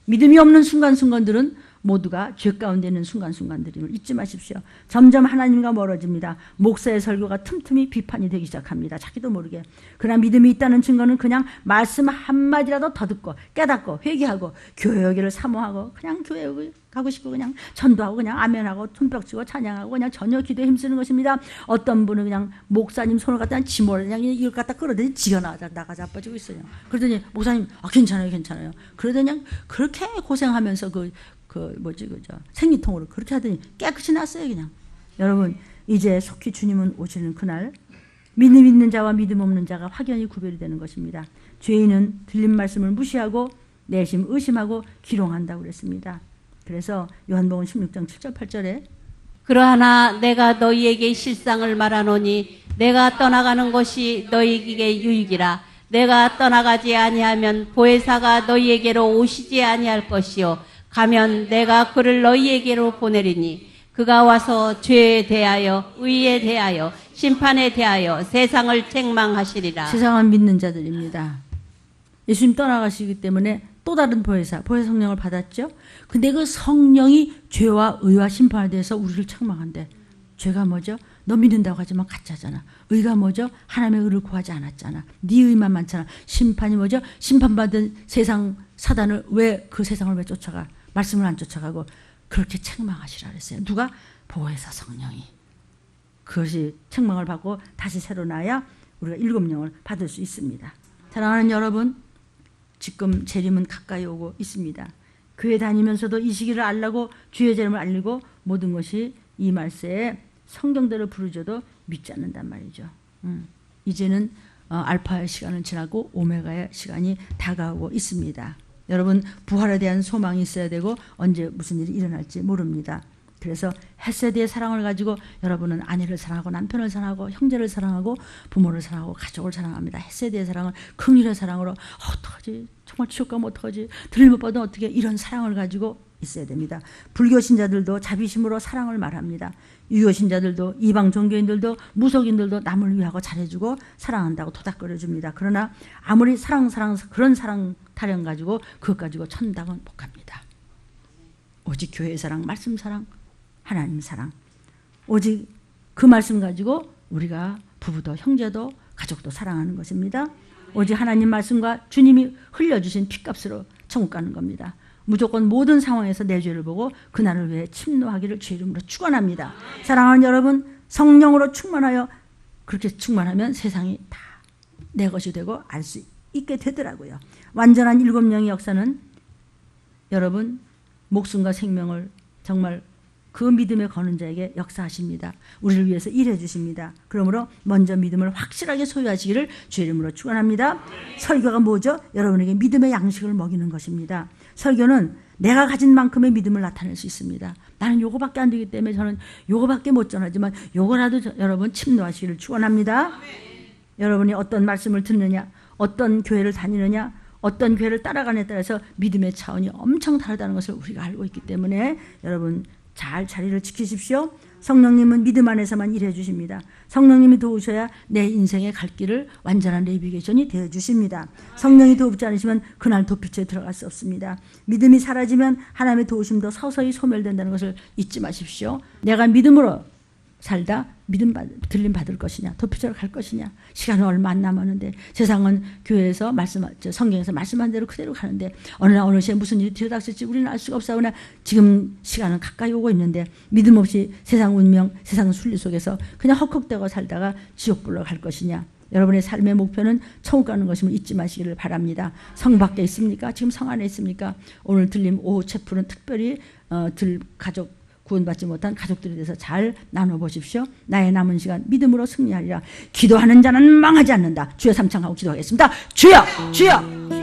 믿음이 없는 순간순간들은 모두가 죄 가운데 있는 순간순간들임을 잊지 마십시오. 점점 하나님과 멀어집니다. 목사의 설교가 틈틈이 비판이 되기 시작합니다. 자기도 모르게. 그러나 믿음이 있다는 증거는 그냥 말씀 한마디라도 더 듣고 깨닫고 회개하고 교회 오기를 사모하고 그냥 교회 오기 가고 싶고 그냥 전도하고 그냥 아멘하고 손뼉 치고 찬양하고 그냥 전혀 기도에 힘쓰는 것입니다. 어떤 분은 그냥 목사님 손을 갖다 지모를 그냥 이걸 갖다 끌어대니 지가 나가 자빠지고 있어요. 그러더니 목사님 괜찮아요 괜찮아요. 그러더니 그냥 그렇게 고생하면서 생리통으로 그렇게 하더니 깨끗이 났어요 그냥. 여러분, 이제 속히 주님은 오시는 그날 믿음 있는 자와 믿음 없는 자가 확연히 구별이 되는 것입니다. 죄인은 들린 말씀을 무시하고 내심 의심하고 기롱한다고 그랬습니다. 그래서 요한복음 16장 7절 8절에 그러하나 내가 너희에게 실상을 말하노니 내가 떠나가는 것이 너희에게 유익이라. 내가 떠나가지 아니하면 보혜사가 너희에게로 오시지 아니할 것이요 가면 내가 그를 너희에게로 보내리니 그가 와서 죄에 대하여 의에 대하여 심판에 대하여 세상을 책망하시리라. 세상은 믿는 자들입니다. 예수님 떠나가시기 때문에 또 다른 보혜사 성령을 받았죠. 근데 그 성령이 죄와 의와 심판에 대해서 우리를 책망한대. 죄가 뭐죠? 너 믿는다고 하지만 가짜잖아. 의가 뭐죠? 하나님의 의를 구하지 않았잖아. 네 의만 많잖아. 심판이 뭐죠? 심판받은 세상 사단을 그 세상을 왜 쫓아가? 말씀을 안 쫓아가고 그렇게 책망하시라 그랬어요. 누가? 보혜사 성령이. 그것이 책망을 받고 다시 새로 나야 우리가 일곱 영을 받을 수 있습니다. 사랑하는 여러분, 지금 재림은 가까이 오고 있습니다. 교회 다니면서도 이 시기를 알라고 주의 재림을 알리고 모든 것이 이 말세에 성경대로 부르져도 믿지 않는단 말이죠. 이제는 알파의 시간은 지나고 오메가의 시간이 다가오고 있습니다. 여러분, 부활에 대한 소망이 있어야 되고 언제 무슨 일이 일어날지 모릅니다. 그래서 헤세드의 사랑을 가지고 여러분은 아내를 사랑하고 남편을 사랑하고 형제를 사랑하고 부모를 사랑하고 가족을 사랑합니다. 헤세드의 사랑을 긍휼의 사랑으로 어떡하지? 정말 지옥 가면 어떡하지? 들을 못 받으면 어떻게? 이런 사랑을 가지고 있어야 됩니다. 불교 신자들도 자비심으로 사랑을 말합니다. 유교 신자들도 이방 종교인들도 무속인들도 남을 위하고 잘해주고 사랑한다고 토닥거려줍니다. 그러나 아무리 그런 사랑 타령 가지고 그것 가지고 천당은 못 갑니다. 오직 교회의 사랑, 말씀 사랑, 하나님 사랑. 오직 그 말씀 가지고 우리가 부부도 형제도 가족도 사랑하는 것입니다. 오직 하나님 말씀과 주님이 흘려주신 피값으로 천국 가는 겁니다. 무조건 모든 상황에서 내 죄를 보고 그날을 위해 침노하기를 주의 이름으로 축원합니다. 사랑하는 여러분, 성령으로 충만하여 그렇게 충만하면 세상이 다 내 것이 되고 알 수 있게 되더라고요. 완전한 일곱 영의 역사는 여러분 목숨과 생명을 정말 그 믿음에 거는 자에게 역사하십니다. 우리를 위해서 일해 주십니다. 그러므로 먼저 믿음을 확실하게 소유하시기를 주의 이름으로 축원합니다. 설교가 뭐죠? 여러분에게 믿음의 양식을 먹이는 것입니다. 설교는 내가 가진 만큼의 믿음을 나타낼 수 있습니다. 나는 요거밖에 안 되기 때문에 저는 요거밖에 못 전하지만 요거라도 여러분 침노하시기를 축원합니다. 여러분이 어떤 말씀을 듣느냐, 어떤 교회를 다니느냐, 어떤 교회를 따라가느냐에 따라서 믿음의 차원이 엄청 다르다는 것을 우리가 알고 있기 때문에 여러분 잘 자리를 지키십시오. 성령님은 믿음 안에서만 일해 주십니다. 성령님이 도우셔야 내 인생의 갈 길을 완전한 내비게이션이 되어 주십니다. 성령이 도우지 않으시면 그날 도피처에 들어갈 수 없습니다. 믿음이 사라지면 하나님의 도우심도 서서히 소멸된다는 것을 잊지 마십시오. 내가 믿음으로 살다 들림 받을 것이냐, 도피처로 갈 것이냐. 시간은 얼마 안 남았는데 세상은 교회에서 성경에서 말씀한 대로 그대로 가는데 어느 날 어느 시에 무슨 일이 뒤어닥칠지 우리는 알 수가 없사오나 지금 시간은 가까이 오고 있는데 믿음 없이 세상 운명, 세상 순리 속에서 그냥 헉헉대고 살다가 지옥불로 갈 것이냐. 여러분의 삶의 목표는 천국 가는 것임을 잊지 마시기를 바랍니다. 성 밖에 있습니까? 지금 성 안에 있습니까? 오늘 들림 오후 채플은 특별히 가족 구원받지 못한 가족들에 대해서 잘 나눠보십시오. 나의 남은 시간 믿음으로 승리하리라. 기도하는 자는 망하지 않는다. 주여 삼창하고 기도하겠습니다. 주여! 주여!